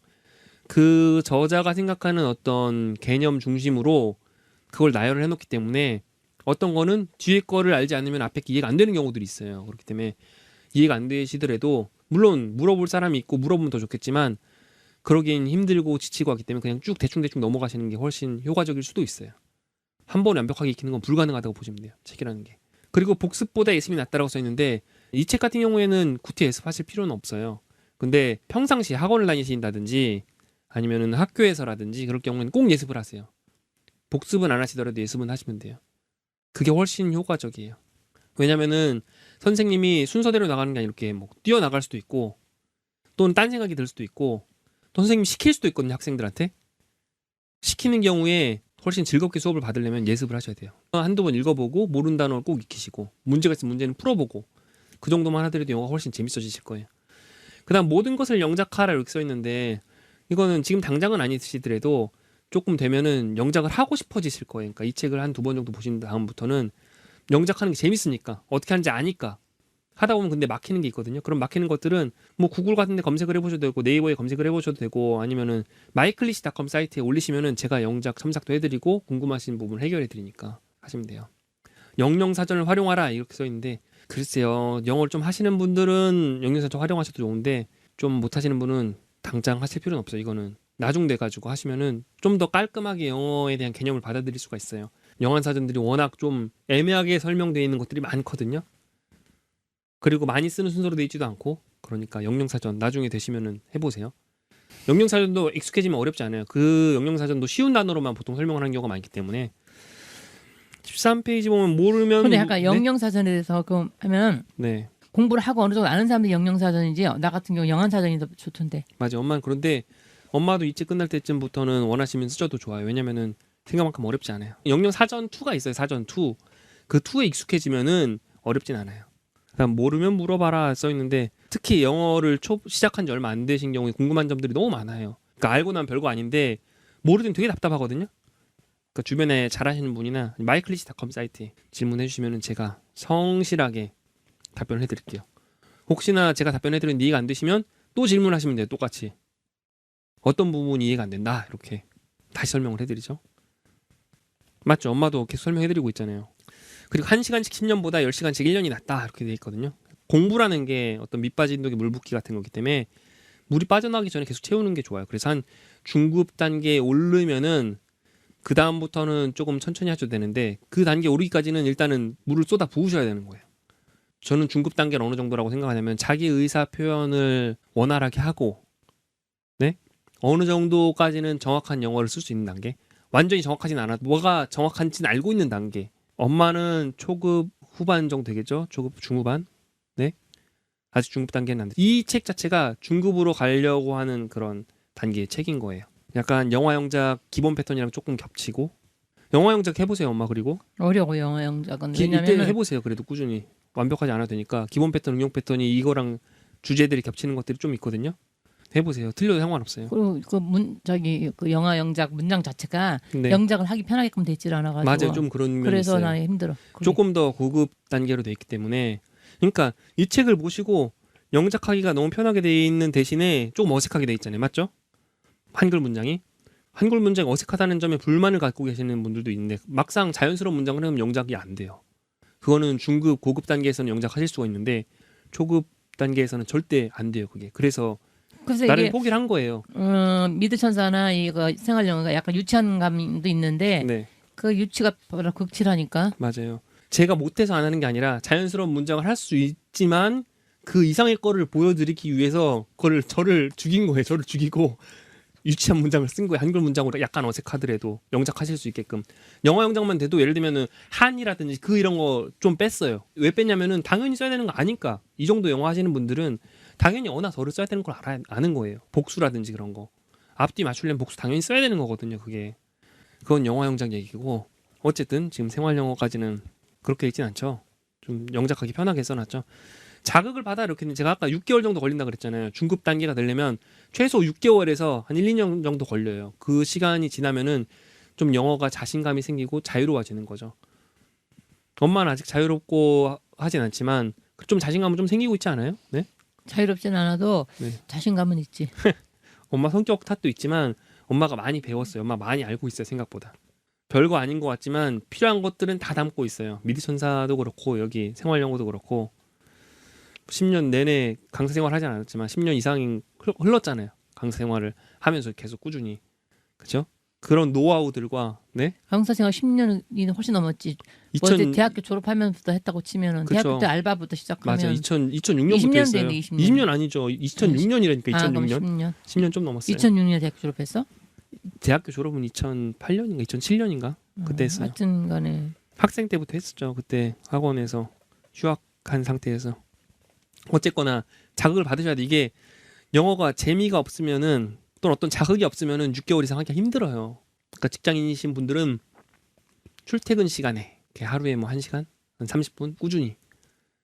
그 저자가 생각하는 어떤 개념 중심으로 그걸 나열을 해놓기 때문에 어떤 거는 뒤에 거를 알지 않으면 앞에 게 이해가 안 되는 경우들이 있어요. 그렇기 때문에 이해가 안 되시더라도 물론 물어볼 사람이 있고 물어보면 더 좋겠지만 그러기엔 힘들고 지치고 하기 때문에 그냥 쭉 대충대충 넘어가시는 게 훨씬 효과적일 수도 있어요. 한 번에 완벽하게 익히는 건 불가능하다고 보시면 돼요. 책이라는 게. 그리고 복습보다 예습이 낫다라고 써 있는데 이 책 같은 경우에는 구태 예습하실 필요는 없어요. 근데 평상시 학원을 다니신다든지 아니면은 학교에서라든지 그럴 경우에는 꼭 예습을 하세요. 복습은 안 하시더라도 예습은 하시면 돼요. 그게 훨씬 효과적이에요. 왜냐면은 선생님이 순서대로 나가는 게 아니라 이렇게 뭐 뛰어나갈 수도 있고 또는 딴 생각이 들 수도 있고 또 선생님이 시킬 수도 있거든요. 학생들한테. 시키는 경우에 훨씬 즐겁게 수업을 받으려면 예습을 하셔야 돼요. 한두 번 읽어보고 모르는 단어를 꼭 익히시고 문제가 있으면 문제는 풀어보고 그 정도만 하더라도 영어가 훨씬 재밌어지실 거예요. 그 다음 모든 것을 영작하라 이렇게 써 있는데 이거는 지금 당장은 아니시더라도 조금 되면은 영작을 하고 싶어지실 거예요. 그러니까 이 책을 한 2번 정도 보신 다음부터는 영작하는 게 재밌으니까 어떻게 하는지 아니까 하다 보면 근데 막히는 게 있거든요. 그럼 막히는 것들은 뭐 구글 같은 데 검색을 해보셔도 되고 네이버에 검색을 해보셔도 되고 아니면은 마이클리시닷컴 사이트에 올리시면은 제가 영작 첨삭도 해드리고 궁금하신 부분 해결해드리니까 하시면 돼요. 영영사전을 활용하라 이렇게 써 있는데 글쎄요. 영어를 좀 하시는 분들은 영영사전 활용하셔도 좋은데 좀 못하시는 분은 당장 하실 필요는 없어요. 이거는 나중 돼가지고 하시면은 좀 더 깔끔하게 영어에 대한 개념을 받아들일 수가 있어요. 영어사전들이 워낙 좀 애매하게 설명되어 있는 것들이 많거든요. 그리고 많이 쓰는 순서로 되어 있지도 않고 그러니까 영영사전 나중에 되시면은 해보세요. 영영사전도 익숙해지면 어렵지 않아요. 그 영영사전도 쉬운 단어로만 보통 설명을 하는 경우가 많기 때문에 13페이지 보면 모르면 근데 약간 네? 영영사전에 대해서 그 하면 네 공부를 하고 어느 정도 아는 사람들이 영영사전이지 나 같은 경우 영한사전이 더 좋던데. 맞아. 엄마는 그런데 엄마도 이 책 끝날 때쯤부터는 원하시면 쓰셔도 좋아요. 왜냐면은 생각만큼 어렵지 않아요. 영영사전 2가 있어요. 사전 2. 그 2에 익숙해지면은 어렵진 않아요. 그다음 모르면 물어봐라 써 있는데 특히 영어를 시작한 지 얼마 안 되신 경우에 궁금한 점들이 너무 많아요. 그러니까 알고 나면 별거 아닌데 모르면 되게 답답하거든요. 그러니까 주변에 잘하시는 분이나 마이클리시닷컴 사이트에 질문해 주시면 제가 성실하게 답변을 해드릴게요. 혹시나 제가 답변해드리는데 이해가 안 되시면 또 질문하시면 돼요. 똑같이. 어떤 부분이 이해가 안 된다 이렇게 다시 설명을 해드리죠. 맞죠? 엄마도 계속 설명해드리고 있잖아요. 그리고 1시간씩 10년보다 10시간씩 1년이 낫다 이렇게 돼 있거든요. 공부라는 게 어떤 밑빠진 독에 물 붓기 같은 거기 때문에 물이 빠져나가기 전에 계속 채우는 게 좋아요. 그래서 한 중급 단계에 오르면은 그 다음부터는 조금 천천히 하셔도 되는데 그 단계 오르기까지는 일단은 물을 쏟아 부으셔야 되는 거예요. 저는 중급 단계는 어느 정도라고 생각하냐면 자기 의사 표현을 원활하게 하고 네? 어느 정도까지는 정확한 영어를 쓸 수 있는 단계. 완전히 정확하진 않아도 뭐가 정확한지는 알고 있는 단계. 엄마는 초급 후반 정도 되겠죠? 초급 중후반? 네? 아직 중급 단계는 안 돼. 이 책 자체가 중급으로 가려고 하는 그런 단계의 책인 거예요. 약간 영화 영작 기본 패턴이랑 조금 겹치고 영화 영작 해보세요 엄마. 그리고 어려워 영어 영작은. 이때 왜냐면은 해보세요. 그래도 꾸준히 완벽하지 않아도 되니까 기본 패턴 응용 패턴이 이거랑 주제들이 겹치는 것들이 좀 있거든요. 해보세요. 틀려도 상관없어요. 그리고 그 영화 영작 문장 자체가 네. 영작을 하기 편하게끔 돼 있질 않아가지고. 맞아요. 좀 그런 면이 그래서 있어요. 나 힘들어. 그게. 조금 더 고급 단계로 돼 있기 때문에 그러니까 이 책을 보시고 영작하기가 너무 편하게 돼 있는 대신에 조금 어색하게 돼 있잖아요. 맞죠? 한글 문장이 어색하다는 점에 불만을 갖고 계시는 분들도 있는데 막상 자연스러운 문장을 하면 영작이 안 돼요. 그거는 중급 고급 단계에서는 영작하실 수가 있는데 초급 단계에서는 절대 안 돼요. 그게. 그래서 나를 이게 포기를 한 거예요. 미드천사나 이거 생활 영어가 약간 유치한 감도 있는데 네. 그 유치가 바로 극치라니까. 맞아요. 제가 못해서 안 하는 게 아니라 자연스러운 문장을 할 수 있지만 그 이상의 거를 보여드리기 위해서 저를 죽인 거예요. 저를 죽이고 유치한 문장을 쓴 거예요. 한글 문장으로 약간 어색하더라도 영작하실 수 있게끔. 영어 영작만 돼도 예를 들면은 한이라든지 그 이런 거 좀 뺐어요. 왜 뺐냐면은 당연히 써야 되는 거 아니까. 이 정도 영어 하시는 분들은 당연히 어나 더를 써야 되는 걸 아는 거예요. 복수라든지 그런 거. 앞뒤 맞추려면 복수 당연히 써야 되는 거거든요. 그건 영어 영작 얘기고 어쨌든 지금 생활 영어까지는 그렇게 읽진 않죠. 좀 영작하기 편하게 써놨죠. 자극을 받아 이렇게는 제가 아까 6개월 정도 걸린다 그랬잖아요. 중급 단계가 되려면 최소 6개월에서 한 1, 2년 정도 걸려요. 그 시간이 지나면은 좀 영어가 자신감이 생기고 자유로워지는 거죠. 엄마는 아직 자유롭고 하진 않지만 좀 자신감은 좀 생기고 있지 않아요? 네? 자유롭진 않아도 네. 자신감은 있지. 엄마 성격 탓도 있지만 엄마가 많이 배웠어요. 엄마 많이 알고 있어요. 생각보다. 별거 아닌 것 같지만 필요한 것들은 다 담고 있어요. 미드천사도 그렇고 여기 생활영어도 그렇고 10년 내내 강사 생활 하지 않았지만 10년 이상이 흘렀잖아요. 강사 생활을 하면서 계속 꾸준히. 그렇죠? 그런 노하우들과 네? 강사 생활 10년이 훨씬 넘었지. 2000 대학교 졸업하면서 했다고 치면은 그쵸. 대학교 때 알바부터 시작하면 맞아요. 2006년부터 20년 했어요. 됐네, 20년. 20년 아니죠. 2006년이라니까. 그럼 2006년. 10년. 10년 좀 넘었어요. 2006년에 대학교 졸업했어? 대학교 졸업은 2008년인가 2007년인가 그때 했어요. 하여튼 간에 학생 때부터 했었죠. 그때 학원에서 휴학한 상태에서. 어쨌거나 자극을 받으셔야 돼. 이게 영어가 재미가 없으면은 또는 어떤 자극이 없으면은 6개월 이상 하기가 힘들어요. 그러니까 직장인이신 분들은 출퇴근 시간에 하루에 뭐 1시간, 한 30분 꾸준히.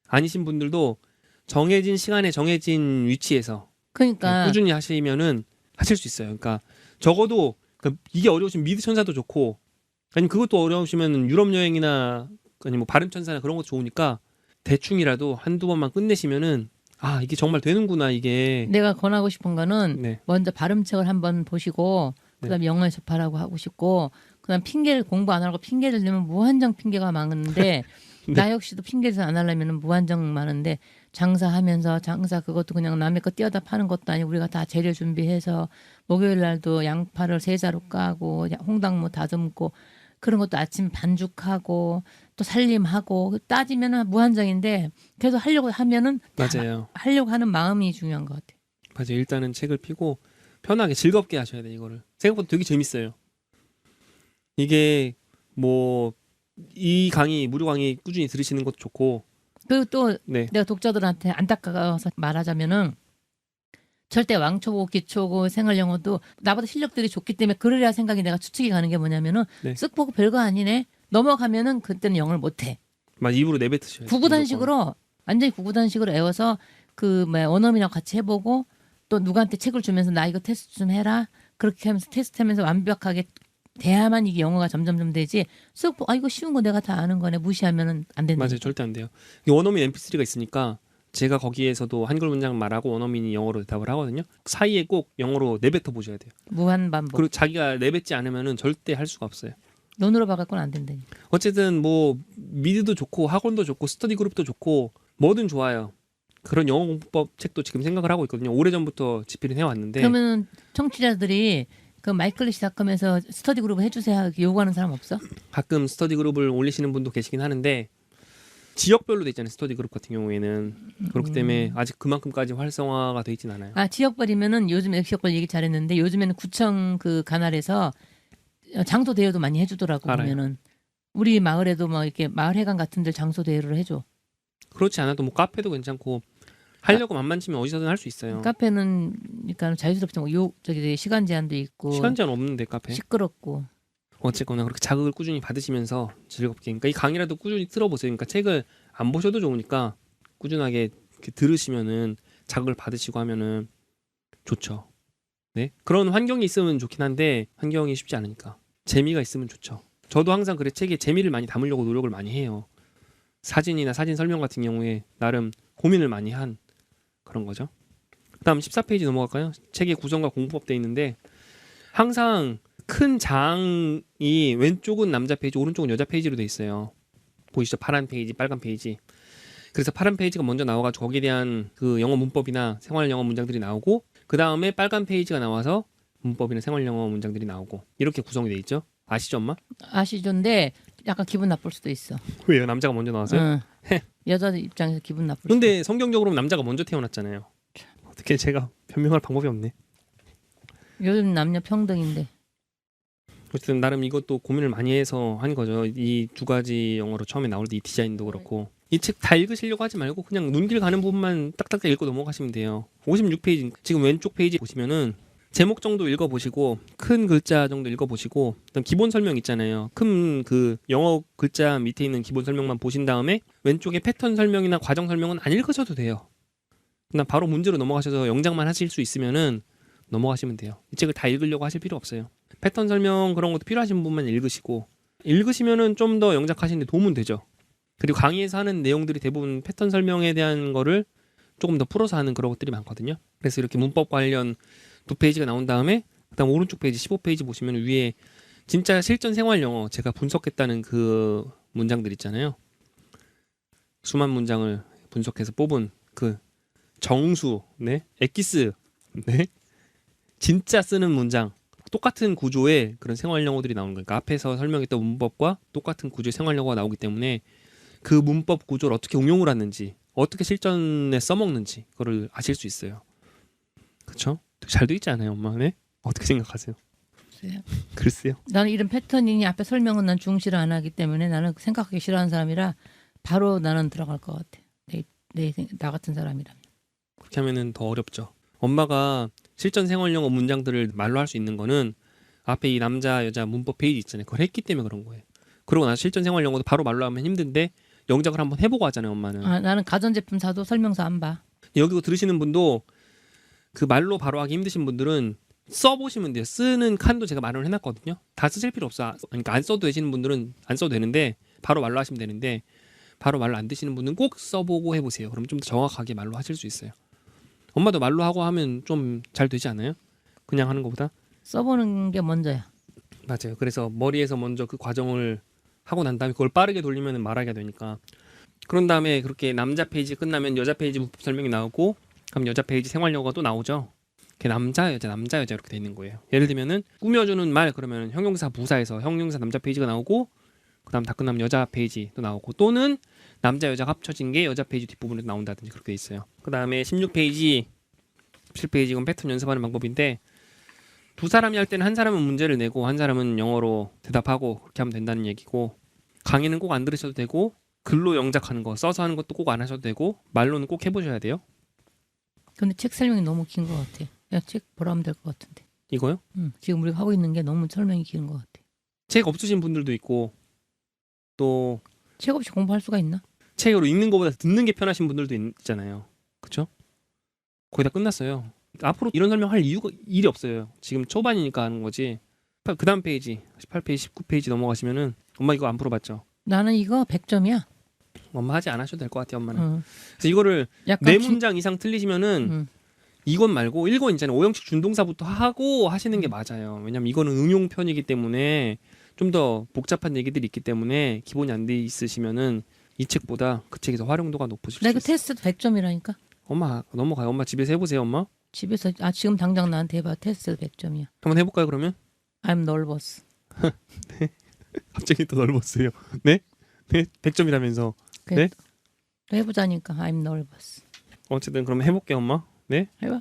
아니신 분들도 정해진 시간에 정해진 위치에서 그러니까 꾸준히 하시면은 하실 수 있어요. 그러니까 적어도 이게 어려우시면 미드천사도 좋고 아니면 그것도 어려우시면 유럽 여행이나 아니면 뭐 발음천사나 그런 거 좋으니까 대충이라도 한두 번만 끝내시면은 아 이게 정말 되는구나 이게. 내가 권하고 싶은 거는 네. 먼저 발음책을 한번 보시고 그다음 영어에 접하라고 하고 싶고 그다음 핑계를 공부 안 하고 핑계를 대면 무한정 핑계가 많은데 네. 나 역시도 핑계를 안 하려면 무한정 많은데 장사하면서 장사 그것도 그냥 남의 거 띄어다 파는 것도 아니고 우리가 다 재료 준비해서 목요일 날도 양파를 세자루 까고 홍당무 다듬고 그런 것도 아침 반죽하고 또 살림하고 따지면은 무한정인데 그래도 하려고 하면은 맞아요. 하려고 하는 마음이 중요한 것 같아요. 맞아요. 일단은 책을 피고 편하게 즐겁게 하셔야 돼 이거를. 생각보다 되게 재밌어요. 이게 뭐 이 강의 무료 강의 꾸준히 들으시는 것도 좋고 그리고 또 네. 내가 독자들한테 안타까워서 말하자면은 절대 왕초보 기초고 생활 영어도 나보다 실력들이 좋기 때문에 그러려 생각이 내가 추측이 가는 게 뭐냐면은 네. 쓱 보고 별거 아니네 넘어가면은 그때는 영어를 못해. 막 입으로 내뱉으셔야 돼요. 구구단식으로 완전히 구구단식으로 외워서 그 원어민하고 같이 해보고 또 누구한테 책을 주면서 나 이거 테스트 좀 해라 그렇게 하면서 테스트하면서 완벽하게 돼야만 이게 영어가 점점점 되지. 쓱 이거 쉬운 거 내가 다 아는 거네 무시하면은 안 된다. 맞아요. 절대 안 돼요. 이 원어민 MP3가 있으니까 제가 거기에서도 한글 문장 말하고 원어민이 영어로 대답을 하거든요. 사이에 꼭 영어로 내뱉어 보셔야 돼요. 무한 반복. 그리고 자기가 내뱉지 않으면은 절대 할 수가 없어요. 논으로 박았건 안 된다니. 어쨌든 뭐 미드도 좋고 학원도 좋고 스터디 그룹도 좋고 뭐든 좋아요. 그런 영어 공부법 책도 지금 생각을 하고 있거든요. 오래전부터 집필은 해왔는데 그러면 청취자들이 그 마이클리시닷컴에서 스터디 그룹 해주세요 요구하는 사람 없어? 가끔 스터디 그룹을 올리시는 분도 계시긴 하는데 지역별로 돼 있잖아요. 스터디 그룹 같은 경우에는 그렇기 때문에 아직 그만큼까지 활성화가 돼 있진 않아요. 지역별이면은 요즘 지역별 얘기 잘했는데 요즘에는 구청 그 관할에서 장소 대여도 많이 해주더라고. 알아요. 보면은 우리 마을에도 뭐 이렇게 마을회관 같은 데 장소 대여를 해줘. 그렇지 않아도 뭐 카페도 괜찮고 하려고 만만치면 어디서든 할 수 있어요. 카페는 그러니까 자유스럽지 요 저기 시간 제한도 있고 시간 제한 없는데 카페. 시끄럽고. 어쨌거나 그렇게 자극을 꾸준히 받으시면서 즐겁게 그러니까 이 강의라도 꾸준히 들어보세요. 그러니까 책을 안 보셔도 좋으니까 꾸준하게 이렇게 들으시면은 자극을 받으시고 하면은 좋죠. 네? 그런 환경이 있으면 좋긴 한데 환경이 쉽지 않으니까 재미가 있으면 좋죠. 저도 항상 그래 책에 재미를 많이 담으려고 노력을 많이 해요. 사진이나 사진 설명 같은 경우에 나름 고민을 많이 한 그런 거죠. 그다음 14페이지 넘어갈까요? 책의 구성과 공부법 돼 있는데 항상 큰 장이 왼쪽은 남자 페이지, 오른쪽은 여자 페이지로 돼 있어요. 보이시죠? 파란 페이지, 빨간 페이지. 그래서 파란 페이지가 먼저 나와가지고 거기에 대한 그 영어 문법이나 생활 영어 문장들이 나오고 그 다음에 빨간 페이지가 나와서 문법이나 생활 영어 문장들이 나오고 이렇게 구성이 돼 있죠. 아시죠, 엄마? 아시죠인데 약간 기분 나쁠 수도 있어. 왜요? 남자가 먼저 나와서요? 응. 여자 입장에서 기분 나쁠 수도 근데 성경적으로 남자가 먼저 태어났잖아요. 어떻게 제가 변명할 방법이 없네. 요즘 남녀 평등인데. 어쨌든 나름 이것도 고민을 많이 해서 한 거죠. 이 두 가지 영어로 처음에 나올 때 이 디자인도 그렇고 이 책 다 읽으시려고 하지 말고 그냥 눈길 가는 부분만 딱딱 읽고 넘어가시면 돼요. 56페이지 지금 왼쪽 페이지 보시면은 제목 정도 읽어보시고 큰 글자 정도 읽어보시고 그다음 기본 설명 있잖아요. 큰 그 영어 글자 밑에 있는 기본 설명만 보신 다음에 왼쪽에 패턴 설명이나 과정 설명은 안 읽으셔도 돼요. 그냥 바로 문제로 넘어가셔서 영작만 하실 수 있으면은 넘어가시면 돼요. 이 책을 다 읽으려고 하실 필요 없어요. 패턴 설명 그런 것도 필요하신 부분만 읽으시고 읽으시면은 좀 더 영작하시는 데 도움은 되죠. 그리고 강의에서 하는 내용들이 대부분 패턴 설명에 대한 거를 조금 더 풀어서 하는 그런 것들이 많거든요. 그래서 이렇게 문법 관련 2페이지가 나온 다음에 그다음 오른쪽 페이지 15페이지 보시면 위에 진짜 실전 생활 영어 제가 분석했다는 그 문장들 있잖아요. 수만 문장을 분석해서 뽑은 그 정수, 네, 엑기스, 네, 진짜 쓰는 문장 똑같은 구조의 그런 생활 영어들이 나오는 거니까 앞에서 설명했던 문법과 똑같은 구조의 생활 영어가 나오기 때문에 그 문법 구조를 어떻게 응용을 하는지 어떻게 실전에 써먹는지 그거를 아실 수 있어요. 그렇죠? 잘 돼 있지 않아요, 엄마? 네? 어떻게 생각하세요? 글쎄요. 나는 이런 패턴이니 앞에 설명은 난 중시를 안 하기 때문에 나는 생각하기 싫어하는 사람이라 바로 나는 들어갈 것 같아. 나 같은 사람이라면. 그렇게 하면은 더 어렵죠. 엄마가 실전 생활 영어 문장들을 말로 할 수 있는 거는 앞에 이 남자 여자 문법 페이지 있잖아요. 그걸 했기 때문에 그런 거예요. 그러고 나서 실전 생활 영어도 바로 말로 하면 힘든데 영작을 한번 해보고 하잖아요, 엄마는. 나는 가전제품 사도 설명서 안 봐. 여기 들으시는 분도 그 말로 바로 하기 힘드신 분들은 써보시면 돼요. 쓰는 칸도 제가 마련을 해놨거든요. 다 쓰실 필요 없어. 그러니까 안 써도 되시는 분들은 안 써도 되는데 바로 말로 하시면 되는데 바로 말로 안 되시는 분은 꼭 써보고 해보세요. 그럼 좀 더 정확하게 말로 하실 수 있어요. 엄마도 말로 하고 하면 좀 잘 되지 않아요? 그냥 하는 것보다? 써보는 게 먼저야. 맞아요. 그래서 머리에서 먼저 그 과정을 하고 난 다음에 그걸 빠르게 돌리면 말하게 되니까 그런 다음에 그렇게 남자 페이지 끝나면 여자 페이지 문법 설명이 나오고 그럼 여자 페이지 생활 영어가 또 나오죠. 그게 남자 여자 이렇게 돼 있는 거예요. 예를 들면은 꾸며주는 말 그러면 형용사 부사에서 형용사 남자 페이지가 나오고 그다음 다 끝나면 여자 페이지 또 나오고 또는 남자 여자가 합쳐진 게 여자 페이지 뒷부분에 나온다든지 그렇게 돼 있어요. 그다음에 16페이지 17페이지 이건 패턴 연습하는 방법인데 두 사람이 할 때는 한 사람은 문제를 내고 한 사람은 영어로 대답하고 그렇게 하면 된다는 얘기고 강의는 꼭 안 들으셔도 되고 글로 영작하는 거 써서 하는 것도 꼭 안 하셔도 되고 말로는 꼭 해보셔야 돼요. 근데 책 설명이 너무 긴 것 같아. 야, 책 보라 하면 될 것 같은데. 이거요? 지금 우리가 하고 있는 게 너무 설명이 긴 것 같아. 책 없으신 분들도 있고 또 책 없이 공부할 수가 있나? 책으로 읽는 것보다 듣는 게 편하신 분들도 있잖아요. 그렇죠? 거의 다 끝났어요. 앞으로 이런 설명할 일이 없어요. 지금 초반이니까 하는 거지. 18 그다음 페이지 18페이지 19페이지 넘어가시면은 엄마 이거 안 풀어봤죠? 나는 이거 100점이야. 엄마 하지 않으셔도 될 것 같아요 엄마는. 응. 그래서 이거를 약간 네 문장 이상 틀리시면은 응. 이건 말고 1권 있잖아요. 오형식 준동사부터 하고 하시는 게 맞아요. 왜냐면 이거는 응용편이기 때문에 좀 더 복잡한 얘기들이 있기 때문에 기본이 안 돼 있으시면은 이 책보다 그 책이 더 활용도가 높으실 수 나 이거 있어요. 테스트 100점이라니까. 엄마 넘어가요. 엄마 집에서 해보세요 엄마. 집에서 지금 당장 나한테 해봐. 테스트 100점이야. 한번 해볼까요 그러면? I'm nervous. 갑자기 또 넓었어요. 네? 네? 100점이라면서. 네? 해보자니까 I'm nervous. 어쨌든 그럼 해볼게요 엄마. 네? 해봐.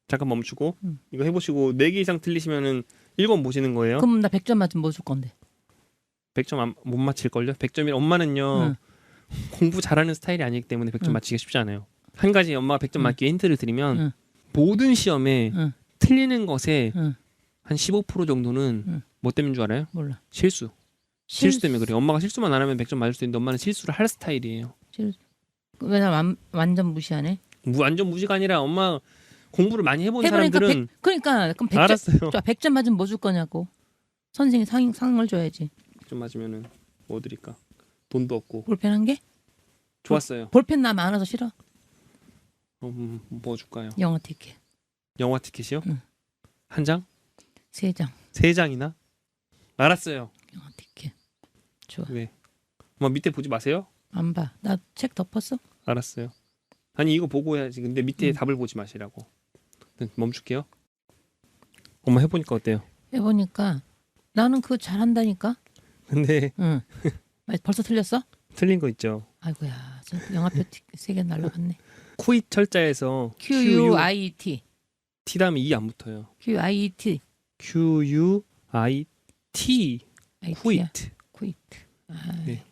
잠깐 멈추고 응. 이거 해보시고 4개 이상 틀리시면은 1권 보시는 거예요. 그럼 나 100점 맞으면 뭐 줄 건데? 100점 못 맞힐걸요? 100점이 엄마는요 응. 공부 잘하는 스타일이 아니기 때문에 100점 응. 맞히기가 쉽지 않아요. 한 가지 엄마가 100점 응. 맞기 힌트를 드리면 응. 모든 시험에 응. 틀리는 것에 응. 한 15% 정도는 응. 뭐 때문인 줄 알아요? 몰라. 실수. 실수 때문에 그래요. 엄마가 실수만 안 하면 100점 맞을 수 있는데 엄마는 실수를 할 스타일이에요. 왜 나 완전 무시하네? 완전 무시가 아니라 엄마 공부를 많이 해본 해보니까 사람들은 그러니까 그럼 100점, 알았어요. 100점 맞으면 뭐 줄 거냐고. 선생님이 상을 줘야지. 100점 맞으면은 뭐 드릴까? 돈도 없고. 볼펜 한 개? 좋았어요. 볼펜 나 많아서 싫어. 뭐 줄까요? 영어 티켓 영화 티켓이요? 응. 한 장? 3장. 3장이나? 알았어요. 영어 티켓. 좋아. 네. 엄마 밑에 보지 마세요. 안 봐. 나 책 덮었어? 알았어요. 아니 이거 보고 해야지. 근데 밑에 응. 답을 보지 마시라고. 네, 멈출게요. 엄마 해보니까 어때요? 해보니까 나는 그거 잘한다니까. 근데 응. 벌써 틀렸어? 틀린 거 있죠. 아이고야. 저 영화표 3개 날라갔네. 쿠잇 철자에서 QUIT. T 다음에 E 안 붙어요. QIT. QUIT IT야. 쿠잇. 쿠이트. 아, 네.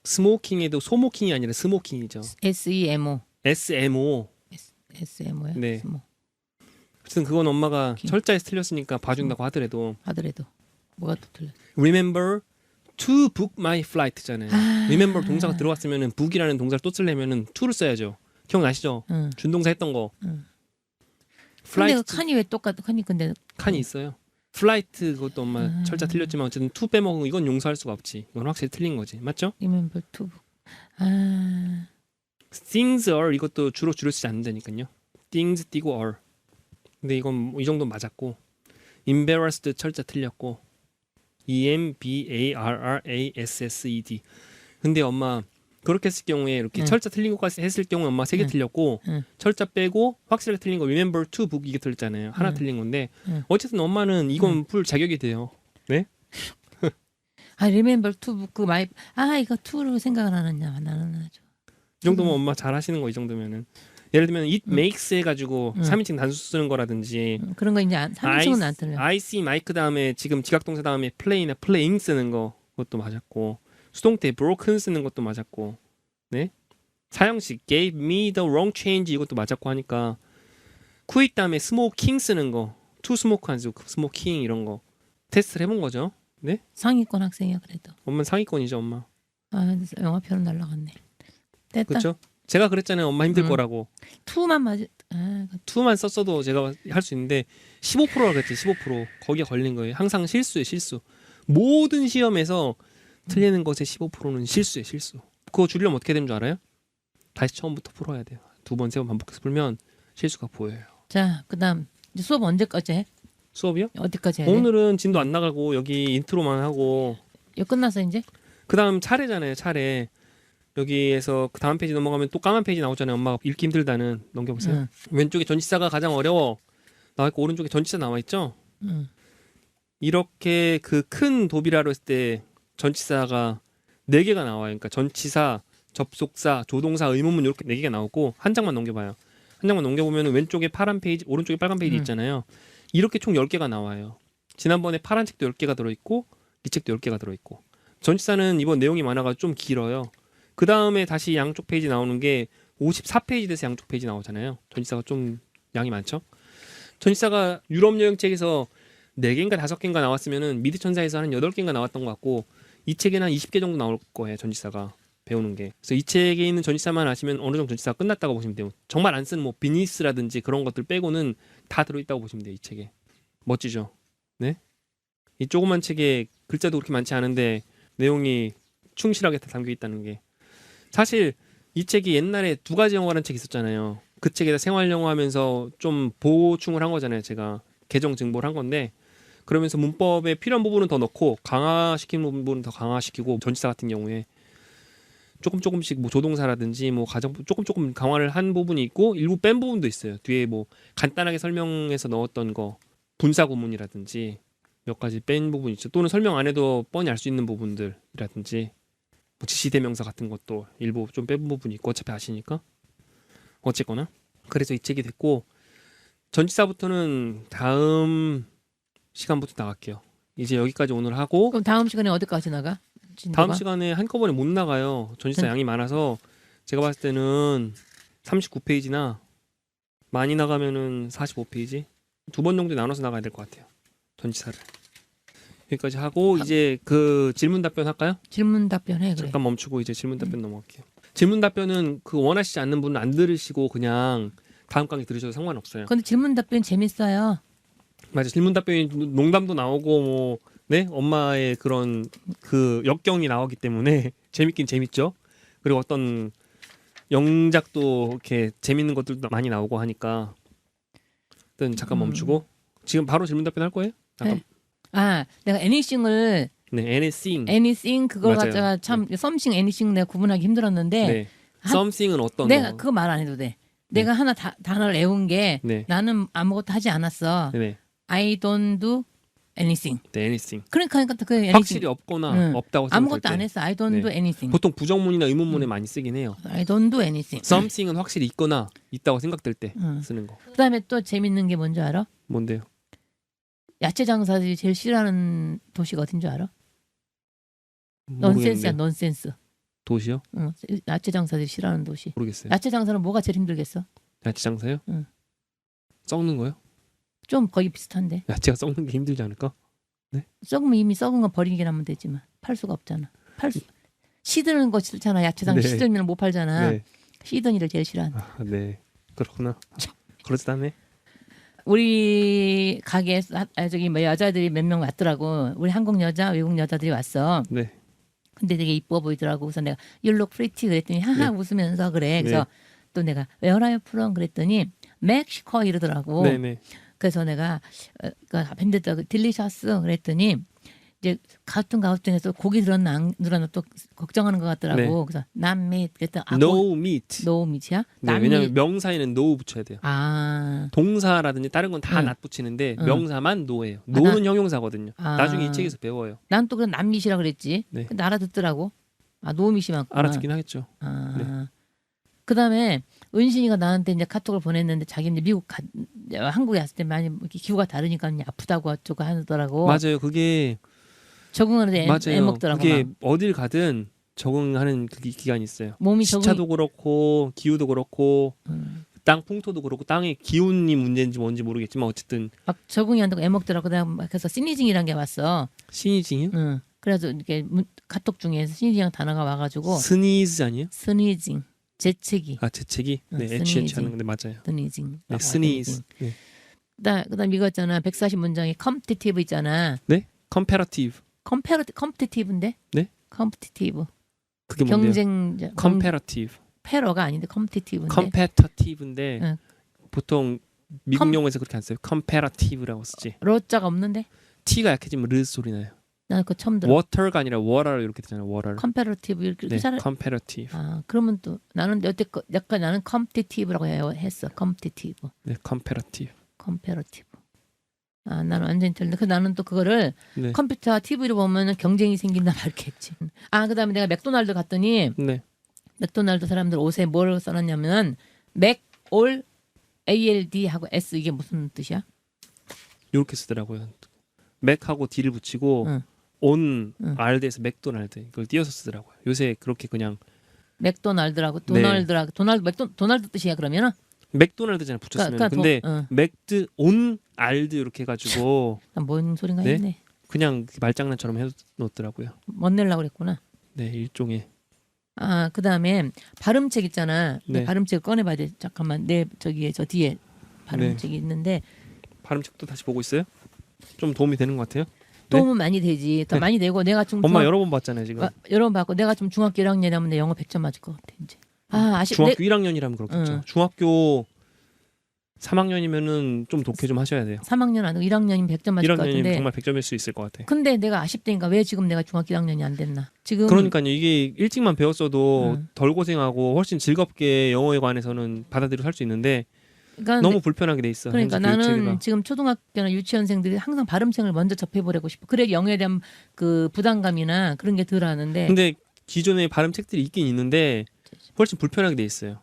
스모킹에도 소모킹이 아니라 스모킹이죠. SEMO. SMO. SMO야. 네. 스모. 어쨌든 그건 엄마가 오케이. 철자에서 틀렸으니까 봐준다고 하더라도 하더라도 뭐가 또 틀려? Remember to book my flight잖아요. 아. Remember 동사가 들어갔으면은 book이라는 동사를 또 쓰려면은 to를 써야죠. 기억나시죠? 응. 준동사 했던 거. 응. 근데 flight 그 칸이 왜 똑같아? 칸이 근데 칸이 있어요. flight 그것도 엄마 아. 철자 틀렸지만 어쨌든 to 빼먹은 거 이건 용서할 수가 없지. 이건 확실히 틀린 거지. 맞죠? remember to book. 아. things are 이것도 주로 쓰지 않는다니까요. things 띄고 are. 근데 이건 뭐이 정도 맞았고 embarrassed 철자 틀렸고 embarrassed. 근데 엄마 그렇게 했을 경우에 이렇게 응. 철자 틀린 것까지 했을 경우에 엄마 3개 응. 틀렸고 응. 철자 빼고 확실하게 틀린 거 remember to book 이게 틀렸잖아요. 하나 응. 틀린 건데 응. 어쨌든 엄마는 이건 풀 자격이 돼요. 아 remember to book my. 아 이거 to로 생각을 안 하냐? 나는 하죠. 이 정도면 엄마 잘 하시는 거 이 정도면은 예를 들면 it makes 해가지고 응. 3인칭 단수 쓰는 거라든지 그런 거 이제 3인칭은 안 틀려. I see 마이크 다음에 지금 지각동사 다음에 play나 playing 쓰는 거 그것도 맞았고 수동태 broken 쓰는 것도 맞았고 네 사형식 gave me the wrong change 이것도 맞았고 하니까 quit 다음에 smoking 쓰는 거 to smoke 안 쓰고 smoking 이런 거 테스트를 해본 거죠. 네 상위권 학생이야 그래도. 엄마는 상위권이죠 엄마. 아 영화표는 날라갔네. 됐다. 그렇죠? 제가 그랬잖아요 엄마 힘들 응. 거라고. to만 맞을. 아, 2만 썼어도 제가 할 수 있는데 15%라 그랬지 15% 거기에 걸린 거예요. 항상 실수예요 실수. 모든 시험에서 틀리는 것의 15%는 실수예요 실수. 그거 줄이려면 어떻게 되는 줄 알아요? 다시 처음부터 풀어야 돼요. 2번 3번 반복해서 풀면 실수가 보여요. 자 그다음 이제 수업 언제까지 해? 수업이요? 어디까지 해야 돼? 오늘은 진도 안 나가고 여기 인트로만 하고 이거 끝났어 이제? 그 다음 차례잖아요 차례. 여기에서 그 다음 페이지 넘어가면 또 까만 페이지 나오잖아요. 엄마가 읽기 힘들다는 넘겨보세요. 응. 왼쪽에 전치사가 가장 어려워 나와있고 오른쪽에 전치사 나와있죠. 응. 이렇게 그 큰 도비라로 했을 때 전치사가 4개가 나와요. 그러니까 전치사, 접속사, 조동사, 의문문 이렇게 4개가 나오고 한 장만 넘겨봐요. 한 장만 넘겨보면 왼쪽에 파란 페이지, 오른쪽에 빨간 페이지 있잖아요. 이렇게 총 10개가 나와요. 지난번에 파란 책도 10개가 들어있고 이 책도 10개가 들어있고 전치사는 이번 내용이 많아가지고 좀 길어요. 그 다음에 다시 양쪽 페이지 나오는 게 54페이지 돼서 양쪽 페이지 나오잖아요. 전치사가 좀 양이 많죠. 전치사가 유럽 여행 책에서 4개인가 5개인가 나왔으면은 미드 천사에서 한 8개인가 나왔던 것 같고 이 책에는 한 20개 정도 나올 거예요. 전치사가 배우는 게. 그래서 이 책에 있는 전치사만 아시면 어느 정도 전치사가 끝났다고 보시면 돼요. 정말 안 쓰는 뭐 비니스라든지 그런 것들 빼고는 다 들어있다고 보시면 돼요. 이 책에. 멋지죠. 이 조그만 책에 글자도 그렇게 많지 않은데 내용이 충실하게 다 담겨 있다는 게 사실 이 책이 옛날에 두 가지 영어라는 책이 있었잖아요. 그 책에다 생활 영어 하면서 좀 보충을 한 거잖아요. 제가 개정 증보를 한 건데 그러면서 문법에 필요한 부분은 더 넣고 강화시키는 부분은 더 강화시키고 전치사 같은 경우에 조금씩 뭐 조동사라든지 뭐 가정 조금 강화를 한 부분이 있고 일부 뺀 부분도 있어요. 뒤에 뭐 간단하게 설명해서 넣었던 거 분사 구문이라든지 몇 가지 뺀 부분이 있죠. 또는 설명 안 해도 뻔히 알 수 있는 부분들이라든지 뭐 지시대명사 같은 것도 일부 좀 뺀 부분이 있고 어차피 아시니까 어쨌거나 그래서 이 책이 됐고 전치사부터는 다음 시간부터 나갈게요. 이제 여기까지 오늘 하고 그럼 다음 시간에 어디까지 나가? 다음 시간에 한꺼번에 못 나가요. 전치사 전- 양이 많아서 제가 봤을 때는 39페이지나 많이 나가면은 45페이지 두 번 정도 나눠서 나가야 될 것 같아요. 전치사를 여기까지 하고 이제 그 질문 답변 할까요? 질문 답변해 그래. 잠깐 멈추고 이제 질문 답변 넘어갈게요. 질문 답변은 그 원하시지 않는 분은 안 들으시고 그냥 다음 강의 들으셔도 상관없어요. 근데 질문 답변 재밌어요. 맞아. 질문 답변이 농담도 나오고 뭐 네? 엄마의 그런 그 역경이 나오기 때문에 재밌긴 재밌죠. 그리고 어떤 영작도 이렇게 재밌는 것들도 많이 나오고 하니까 일단 잠깐 멈추고 지금 바로 질문 답변 할 거예요? 잠깐. 네. 아, 내가 anything을 네, anything. anything 그걸 맞아요. 갖다가 참 something anything 내가 구분하기 힘들었는데 네. 한- something은 어떤 내가 거? 그거 말 안 해도 돼. 내가 하나 단어를 외운 게 네. 나는 아무것도 하지 않았어. 네. I don't do anything. 네, anything. 그러니까 그 anything. 확실히 없거나 응. 없다고 생각할 아무것도 때 안 했어. I don't 네. do anything. 보통 부정문이나 의문문에 많이 쓰긴 해요. I don't do anything. something은 확실히 있거나 있다고 생각될 때 응. 쓰는 거. 그다음에 또 재밌는 게 뭔지 알아? 뭔데요? 야채 장사들이 제일 싫어하는 도시가 어딘 줄 알아? 넌센스야, 모르겠는데요. 넌센스. 도시요? 응. 야채 장사들이 싫어하는 도시. 모르겠어요. 야채 장사는 뭐가 제일 힘들겠어? 야채 장사요? 응. 썩는 거요? 좀 거의 비슷한데. 야채가 썩는 게 힘들지 않을까? 썩으면 이미 썩은 거 버리기만 하면 되지만 팔 수가 없잖아. 시드는 거 싫잖아. 야채장 네. 시들면 못 팔잖아. 네. 시든 일을 제일 싫어한다. 아, 네. 그렇구나. 그렇다네. 우리 가게에 저기 뭐 여자들이 몇 명 왔더라고. 우리 한국 여자, 외국 여자들이 왔어. 네. 근데 되게 이뻐 보이더라고. 그래서 내가 You look pretty 그랬더니 하하 네. 웃으면서 그래. 그래서 네. 또 내가 Where are you from 그랬더니 멕시코 이러더라고. 네, 네. 그래서 내가 밴드다 딜리셔스 그랬더니 이제 가우뚱해서 고기 들었나 또 걱정하는 것 같더라고. 네. 그래서 남미 그랬더니 no meat. 노 밑이야? 네, 남미. 왜냐면 명사에는 no 붙여야 돼요. 아, 동사라든지 다른 건 다 응. 낫 붙이는데 응. 명사만 no예요. 아, no는 형용사거든요. 아. 나중에 이 책에서 배워요. 난 또 그 남미시라 그랬지. 네. 근데 알아듣더라고. 아, 노미시 맞구나. 알아듣긴 하겠죠. 아. 네. 그다음에 은신이가 나한테 이제 카톡을 보냈는데 자기 이제 한국에 왔을 때 많이 이렇게 기후가 다르니까 이제 아프다고 어쩌고 하더라고. 맞아요. 그게 적응하는데 맞아요. 애먹더라고. 그게 막. 어딜 가든 적응하는 그 기간이 있어요. 몸이 시차도 그렇고 기후도 그렇고 땅 풍토도 그렇고 땅의 기운이 문제인지 뭔지 모르겠지만 어쨌든 막 적응이 안 되고 애먹더라고. 내가 막 그래서 시니징이란 게 왔어. 시니징이요? 응. 그래서 이렇게 카톡 중에 시니징 단어가 와가지고 스니즈 아니에요? 스니징 재채기. 아 재채기? 네, 스니징. HH 하는 건데 맞아요. 스니징. 네, 스니즈. 네. 그다음 이거 있잖아. 140문장에 컴피티티브 있잖아. 네? 컴패러티브. 컴피티티브인데? 네? 컴피티티브. 그게 뭔데요? 경쟁자. 컴패러티브. 패러가 아닌데 컴피티티브인데. 컴패터티브인데 응. 보통 미국 영어에서 그렇게 안 써요. 컴패러티브라고 쓰지. 로자가 없는데? T가 약해지면 르 소리 나요. 나는 그거 처음 들어. 워터가 아니라 워터 이렇게 되잖아요. 워터. 컴패러티브 이렇게 네, 잘. 컴패러티브. 아, 그러면 또 나는 여태껏 약간 나는 컴피티티브라고 했어. 컴피티티브. 네, 컴패러티브. 컴패러티브. 아, 나는 완전히 틀린데. 그 나는 또 그거를 네. 컴퓨터와 TV로 보면은 경쟁이 생긴다 말겠지. 아, 그다음에 내가 맥도날드 갔더니 네. 맥도날드 사람들 옷에 뭘 써놨냐면 맥올 ALD 하고 S 이게 무슨 뜻이야? 이렇게 쓰더라고요. 맥하고 D를 붙이고 응. 온 응. 알드에서 맥도날드 이걸 띄어서 쓰더라고요. 요새 그렇게 그냥 맥도날드라고 네. 도날드 뜻이야 그러면은? 맥도날드잖아요. 붙였으면. 근데 응. 맥드 온 알드 이렇게 해가지고 뭔 소린가 네? 했네. 그냥 말장난처럼 해놓더라고요. 멋 내려고 그랬구나. 네, 일종의 아, 그다음에 발음책 있잖아. 내 네. 발음책 꺼내봐야 돼. 잠깐만. 내 저기에 저 뒤에 발음책이 있는데 발음책도 다시 보고 있어요? 좀 도움이 되는 것 같아요. 도움은 많이 되지. 더 네. 많이 되고 내가 좀 엄마 여러 번 봤잖아요 지금. 여러 번 받고 내가 좀 중학교 1학년이라면 내 영어 100점 맞을 것 같아 이제. 중학교 1학년이라면 그렇겠죠. 응. 중학교 3학년이면은 좀 독해 좀 하셔야 돼요. 3학년 아니고 1학년이면 100점 맞을 것 1학년이면 같은데. 정말 100점일 수 있을 것 같아. 근데 내가 아쉽다니까 왜 지금 내가 중학교 1학년이 안 됐나? 지금 그러니까요. 이게 일찍만 배웠어도 응. 덜 고생하고 훨씬 즐겁게 영어에 관해서는 받아들여 할 수 있는데 그러니까 너무 불편하게 돼 있어. 그러니까 현재 교육 나는 체계가. 지금 초등학교나 유치원생들이 항상 발음책을 먼저 접해보려고 싶어. 그래 영어에 대한 그 부담감이나 그런 게 덜 하는데. 근데 기존에 발음 책들이 있긴 있는데 훨씬 불편하게 돼 있어요.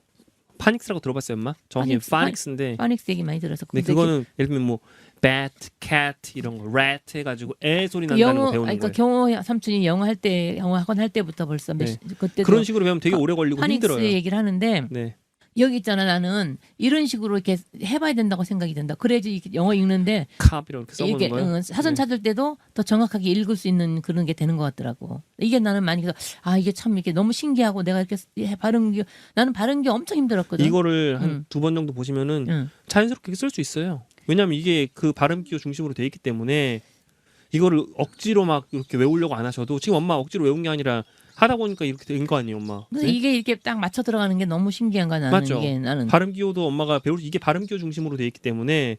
파닉스라고 들어봤어요, 엄마? 정확히 파닉스인데. 파닉스 얘기 많이 들어서. 근데 그거는 예를 들면 뭐 bat, cat 이런 거, rat 해가지고 애 소리 난다는 영어, 거 배우는 그러니까 거예요. 경호 삼촌이 영어 할 때 영어 학원 할 때부터 벌써 네. 그때도 그런 식으로 배우면 되게 오래 걸리고 파닉스 힘들어요. 얘기를 하는데 네. 여기 있잖아 나는 이런 식으로 이렇게 해봐야 된다고 생각이 든다. 그래야지 이렇게 영어 읽는데 캅 이렇게 써보는 이게 거예요. 사전 네. 찾을 때도 더 정확하게 읽을 수 있는 그런 게 되는 것 같더라고. 이게 나는 많이 그래서 이게 참 이게 너무 신기하고 내가 이렇게 나는 발음기 엄청 힘들었거든. 이거를 한 응. 2번 정도 보시면은 응. 자연스럽게 쓸 수 있어요. 왜냐하면 이게 그 발음 기호 중심으로 돼 있기 때문에 이거를 억지로 막 이렇게 외우려고 안 하셔도 지금 엄마 억지로 외운 게 아니라 하다 보니까 이렇게 된 거 아니에요, 엄마. 그래서 네? 이게 이렇게 딱 맞춰 들어가는 게 너무 신기한 거야 나는. 맞죠? 이게 나는 발음 기호도 엄마가 이게 발음 기호 중심으로 돼 있기 때문에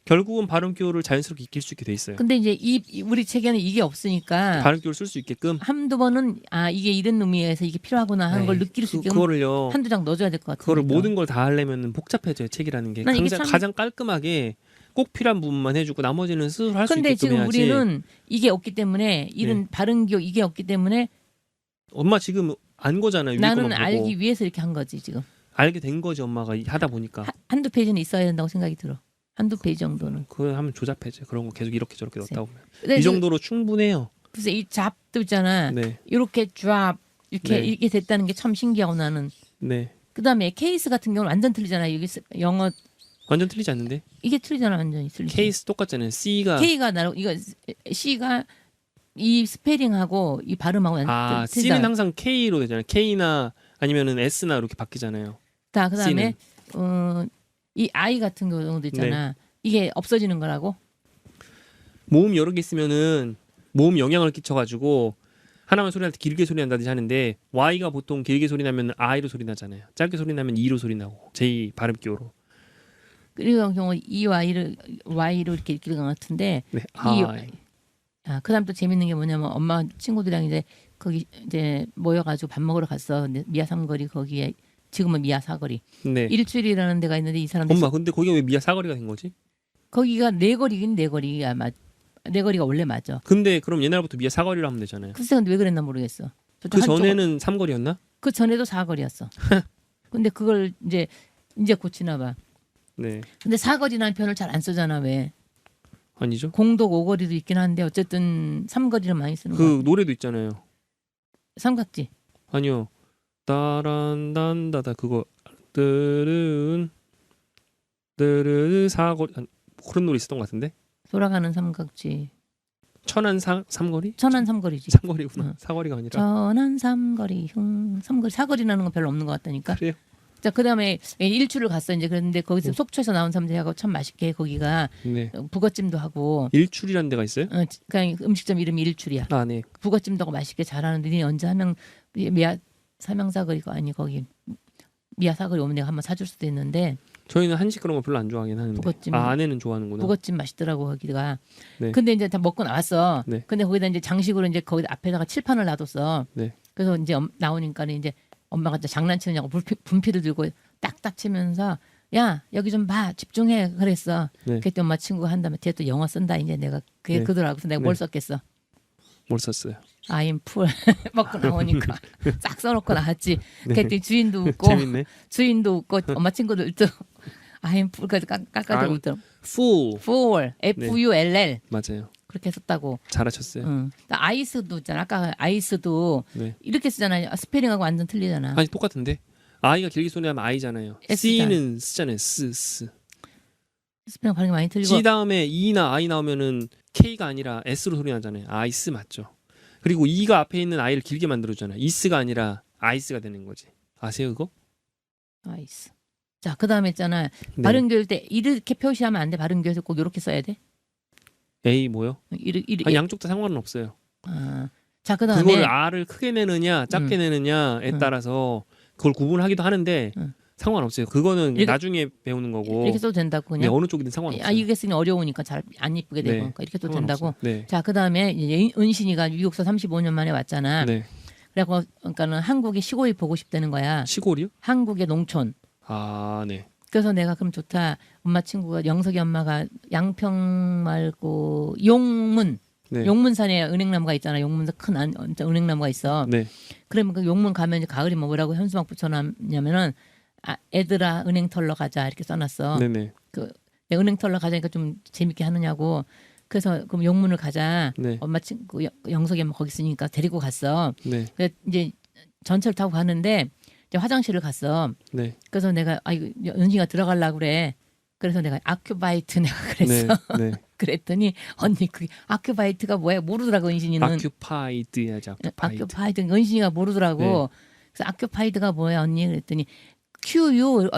결국은 발음 기호를 자연스럽게 익힐 수 있게 돼 있어요. 근데 이제 우리 책에는 이게 없으니까 발음 기호를 쓸 수 있게끔. 한두 번은 이게 이런 의미에서 이게 필요하구나 하는 걸 느낄 수 있게 그거를요. 한두 장 넣어줘야 될 것 같아요. 그거를 모든 걸 다 하려면 복잡해져요, 책이라는 게. 난 이게 가장 깔끔하게 꼭 필요한 부분만 해주고 나머지는 스스로 할 수 근데 있게끔 지금 해야지. 우리는 이게 없기 때문에 이런 발음 기호 이게 없기 때문에 엄마 지금 안 거잖아요. 위에 나는 것만 보고. 알기 위해서 이렇게 한 거지 지금. 알게 된 거지 엄마가 하다 보니까. 한두 페이지는 있어야 된다고 생각이 들어. 한두 페이지 정도는. 그거 하면 조잡해져. 그런 거 계속 이렇게 저렇게 넣다 보면. 근데 이 정도로 충분해요. 그래서 이 잡도 있잖아. 네, 이렇게 쫙 이렇게 네. 이렇게 됐다는 게 참 신기하고 나는. 네. 그다음에 케이스 같은 경우는 완전 틀리잖아. 여기 영어 완전 틀리지 않는데. 이게 틀리잖아. 완전히 틀리지. 케이스 똑같잖아요. C가 K가 나로 이거 C가 이 스페링하고 이 발음하고 완전 틀리다. C는 항상 K로 되잖아요. K나 아니면은 S나 이렇게 바뀌잖아요. 자, 그다음에 이 I 같은 경우도 있잖아. 이게 없어지는 거라고? 모음이 여러 개 있으면은 모음 영향을 끼쳐가지고 하나만 소리할 때 길게 소리 난다든지 하는데 Y가 보통 길게 소리 나면 I로 소리 나잖아요. 짧게 소리 나면 E로 소리 나고 J 발음 기호로. 그리고 경우 이 Y로 이렇게 읽는 것 같은데 네. 그다음 또 재밌는 게 뭐냐면 엄마 친구들이랑 이제 거기 이제 모여가지고 밥 먹으러 갔어. 근데 미아 삼거리 거기에 지금은 미아 사거리 네. 일출이라는 데가 있는데 이 사람들 엄마 근데 거기가 왜 미아 사거리가 된 거지? 거기가 네거리긴 네거리가 네거리가 원래 맞아. 근데 그럼 옛날부터 미아 사거리로 하면 되잖아요. 글쎄 근데 왜 그랬나 모르겠어. 그 전에는 삼거리였나? 그 전에도 사거리였어. 근데 그걸 이제 고치나 봐. 네. 근데 사거리라는 표현을 잘 안 쓰잖아 왜? 아니죠. 공독 오거리도 있긴 한데 어쨌든 삼거리를 많이 쓰는 그 거야. 노래도 있잖아요. 삼각지. 아니요. 따란단다다 그거 뜨른 사거리 그런 노래 있었던 것 같은데. 돌아가는 삼각지. 천안 삼거리? 천안 삼거리지. 삼거리구나. 응. 사거리가 아니라. 천안 삼거리 삼거리 사거리라는 건 별로 없는 것 같다니까. 그래요? 자 그다음에 일출을 갔어 이제 그런데 거기서 속초에서 나온 사람들하고 참 맛있게 거기가 네. 북어찜도 하고. 일출이라는 데가 있어요? 그냥 음식점 이름이 일출이야. 아, 네. 북어찜도 하고 맛있게 잘하는데 니 언제 미아 삼양사거리가 아니 거기 미아 사거리 오면 내가 한번 사줄 수도 있는데. 저희는 한식 그런 거 별로 안 좋아하긴 하는데. 북어찜. 아내는 좋아하는구나. 북어찜 맛있더라고 거기가. 네. 근데 이제 다 먹고 나왔어. 네. 근데 거기다 이제 장식으로 이제 거기 앞에다가 칠판을 놔뒀어. 네. 그래서 이제 나오니까는 이제 엄마가 이제 장난치느냐고 분필을 들고 딱딱 치면서 야 여기 좀 봐 집중해 그랬어. 네. 그때 엄마 친구가 한다면 뒤에 또 영어 쓴다 이제 내가 그게 네. 그더라고. 그래서 내가 네. 뭘 썼겠어. 뭘 썼어요? I'm full 먹고 나오니까 싹 써놓고 나왔지. 네. 그랬더니 주인도 웃고 재밌네. 주인도 웃고 엄마 친구들도 I'm full까지 깎아주고 있더라고. full. full F-U-L-L 맞아요. 그렇게 썼다고. 잘하셨어요. 응. 아이스도 있잖아. 아까 아이스도 네. 이렇게 쓰잖아요. 스페링하고 완전 틀리잖아. 아니 똑같은데. 아이가 길게 소리하면 아이잖아요. S잖아. C는 쓰잖아요. 스. 스페링 발음이 많이 틀리고. C 다음에 E나 I 나오면은 K가 아니라 S로 소리 나잖아요. 아이스 맞죠? 그리고 E가 앞에 있는 I를 길게 만들어주잖아요. 이스가 아니라 아이스가 되는 거지. 아세요 그거? 아이스. 자, 그다음에 있잖아. 네. 발음 교일 때 이렇게 표시하면 안 돼. 발음 교에서 꼭 이렇게 써야 돼. A 뭐요? 이렇게 아니, 양쪽 다 상관은 없어요. 자, 그다음에 그거를 R을 크게 내느냐 작게 내느냐에 응. 따라서 그걸 구분하기도 하는데 응. 상관없어요. 그거는 이렇게- 나중에 배우는 거고. 이렇게 써도 된다고 네, 그냥. 어느 쪽이든 상관없어요. 이게 쓰니 어려우니까 잘 안 이쁘게 되고 네. 그러니까 이렇게 써도 상관없어요. 된다고. 네. 자, 그다음에 이제 은신이가 미국서 35년 만에 왔잖아. 네. 그래갖고 그러니까는 한국의 시골이 보고 싶다는 거야. 시골이요? 한국의 농촌. 아, 네. 그래서 내가 그럼 좋다. 엄마 친구가 영석이 엄마가 양평 말고 용문 네. 용문산에 은행나무가 있잖아. 용문산 큰 은행나무가 있어. 네. 그러면 그 용문 가면 이제 가을이 뭐라고 현수막 붙여놨냐면은 애들아 은행 털러 가자 이렇게 써놨어. 네네. 내가 은행 털러 가자니까 좀 재밌게 하느냐고. 그래서 그럼 용문을 가자. 네. 엄마 친구 영석이 엄마 거기 있으니까 데리고 갔어. 네. 그래서 이제 전철 타고 가는데 이제 화장실을 갔어. 네. 그래서 내가 이거 은지가 들어가려고 그래. 그래서 내가 아큐바이트 내가 그랬어. 네. 그랬더니 언니 그게 아큐바이트가 뭐야 모르더라고 은신이는. 아큐파이드 해야지. 아큐파이드. 아큐파이드 은신이가 모르더라고. 네. 그래서 아큐파이드가 뭐야 언니 그랬더니 QU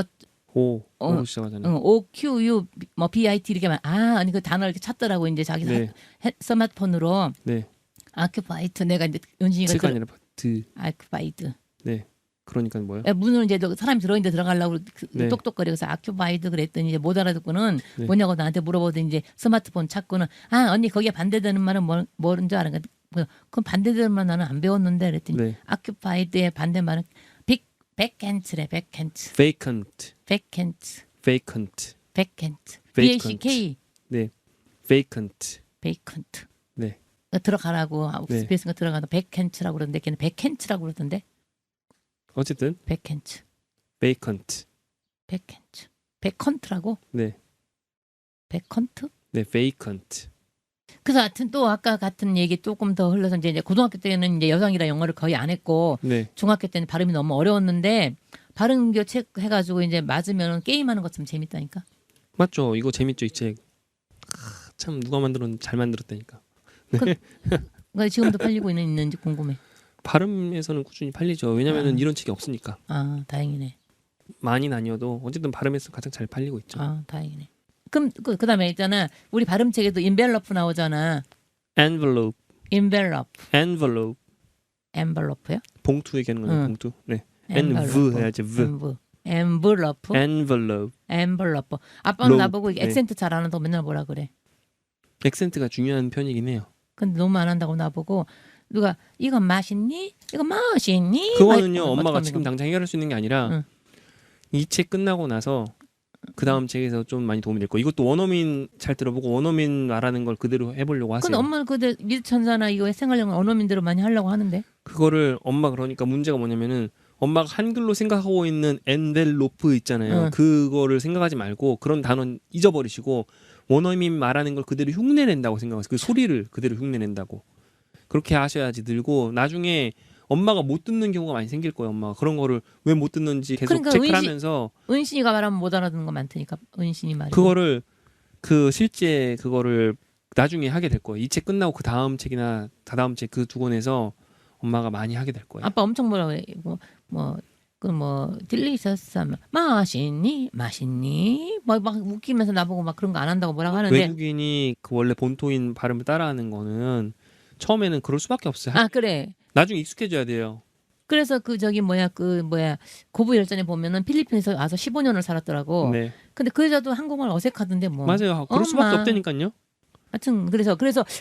오 시작하잖아요. OQU 뭐 BIT 이렇게 말. 아니 그 단어를 이렇게 찾더라고 이제 자기 네. 스마트폰으로 네. 아큐파이트 내가 이제 은신이가 트가 아니라 드. 아큐파이드. 네. 그러니까 뭐요? 문을 이제 사람이 들어있는데 들어가려고 네. 똑똑거려. 그래서 아큐바이드 그랬더니 이제 못 알아듣고는 네. 뭐냐고 나한테 물어보더니 이제 스마트폰 찾고는 언니 거기에 반대되는 말은 뭐는 줄 아는 거야. 그럼 반대되는 말 나는 안 배웠는데 그랬더니 네. 아큐파이드의 반대말은 백켄트래. 백켄트. vacant. 백켄트. vacant. 백켄트. Vacant. BACK. 네. vacant. 베이컨트. 네. 들어가라고 네. 스페이스가 들어가서 백켄트라고 그러는데 걔는 백켄트라고 그러던데. 어쨌든 백켄트. vacant. 백켄트. 백컨트라고? 네. 백컨트? 네, vacant. 그래서 하여튼 또 아까 같은 얘기 조금 더 흘러서 이제 고등학교 때는 이제 여성이라 영어를 거의 안 했고 네. 중학교 때는 발음이 너무 어려웠는데 발음 교체 해가지고 이제 맞으면 게임하는 것좀 재밌다니까. 맞죠. 이거 재밌죠, 이 책. 참 누가 만들었는지 잘 만들었다니까. 그러니까 지금도 팔리고 있는지 궁금해. 발음에서는 꾸준히 팔리죠. 왜냐면은 이런 책이 없으니까. 다행이네. 많이는 아니어도 어쨌든 발음에서 가장 잘 팔리고 있죠. 다행이네. 그럼 그다음에 있잖아. 우리 발음책에도 인벨로프 나오잖아. envelope. envelope. 엔벨로프요? 봉투 얘기하는 거죠. 응. 봉투. 네. env 해야지. v. 엔벨로프. envelope. 엔벨로프. 아빠는 로우. 나보고 네. 액센트 잘 안 한다고 맨날 뭐라 그래. 액센트가 중요한 편이긴 해요. 근데 너무 안 한다고 나보고 누가 이거 맛있니? 이거 맛있니? 그거는요. 막 엄마가 어떡하면 지금 이거. 당장 해결할 수 있는 게 아니라 응. 이 책 끝나고 나서 그 다음 책에서 좀 많이 도움이 될 거예요. 이것도 원어민 잘 들어보고 원어민 말하는 걸 그대로 해보려고 하세요. 근데 엄마는 그대 미드천사나 이거 생활용을 언어민대로 많이 하려고 하는데. 그거를 엄마 그러니까 문제가 뭐냐면은 엄마가 한글로 생각하고 있는 엔벨로프 있잖아요. 응. 그거를 생각하지 말고 그런 단어는 잊어버리시고 원어민 말하는 걸 그대로 흉내낸다고 생각하세요. 그 소리를 그대로 흉내낸다고. 그렇게 하셔야지 늘고 나중에 엄마가 못 듣는 경우가 많이 생길 거예요. 엄마가 그런 거를 왜 못 듣는지 계속 그러니까 체크를 하면서 은신이가 말하면 못 알아듣는 거 많다니까. 은신이 말이. 그거를 그 실제 그거를 나중에 하게 될 거예요. 이 책 끝나고 그 다음 책이나 다다음 책 그 두 권에서 엄마가 많이 하게 될 거예요. 아빠 엄청 뭐라고 해. 딜리셔스 맛있니? 막 웃기면서 나보고 막 그런 거 안 한다고 뭐라고 하는데. 외국인이 그 원래 본토인 발음을 따라하는 거는 처음에는 그럴 수밖에 없어요. 그래. 나중에 익숙해져야 돼요. 그래서 고부열전에 보면은 필리핀에서 와서 15년을 살았더라고. 네, 근데 그 여자도 한국말 어색하던데 뭐. 맞아요. 그럴 수밖에 없다니까요. 하여튼 그래서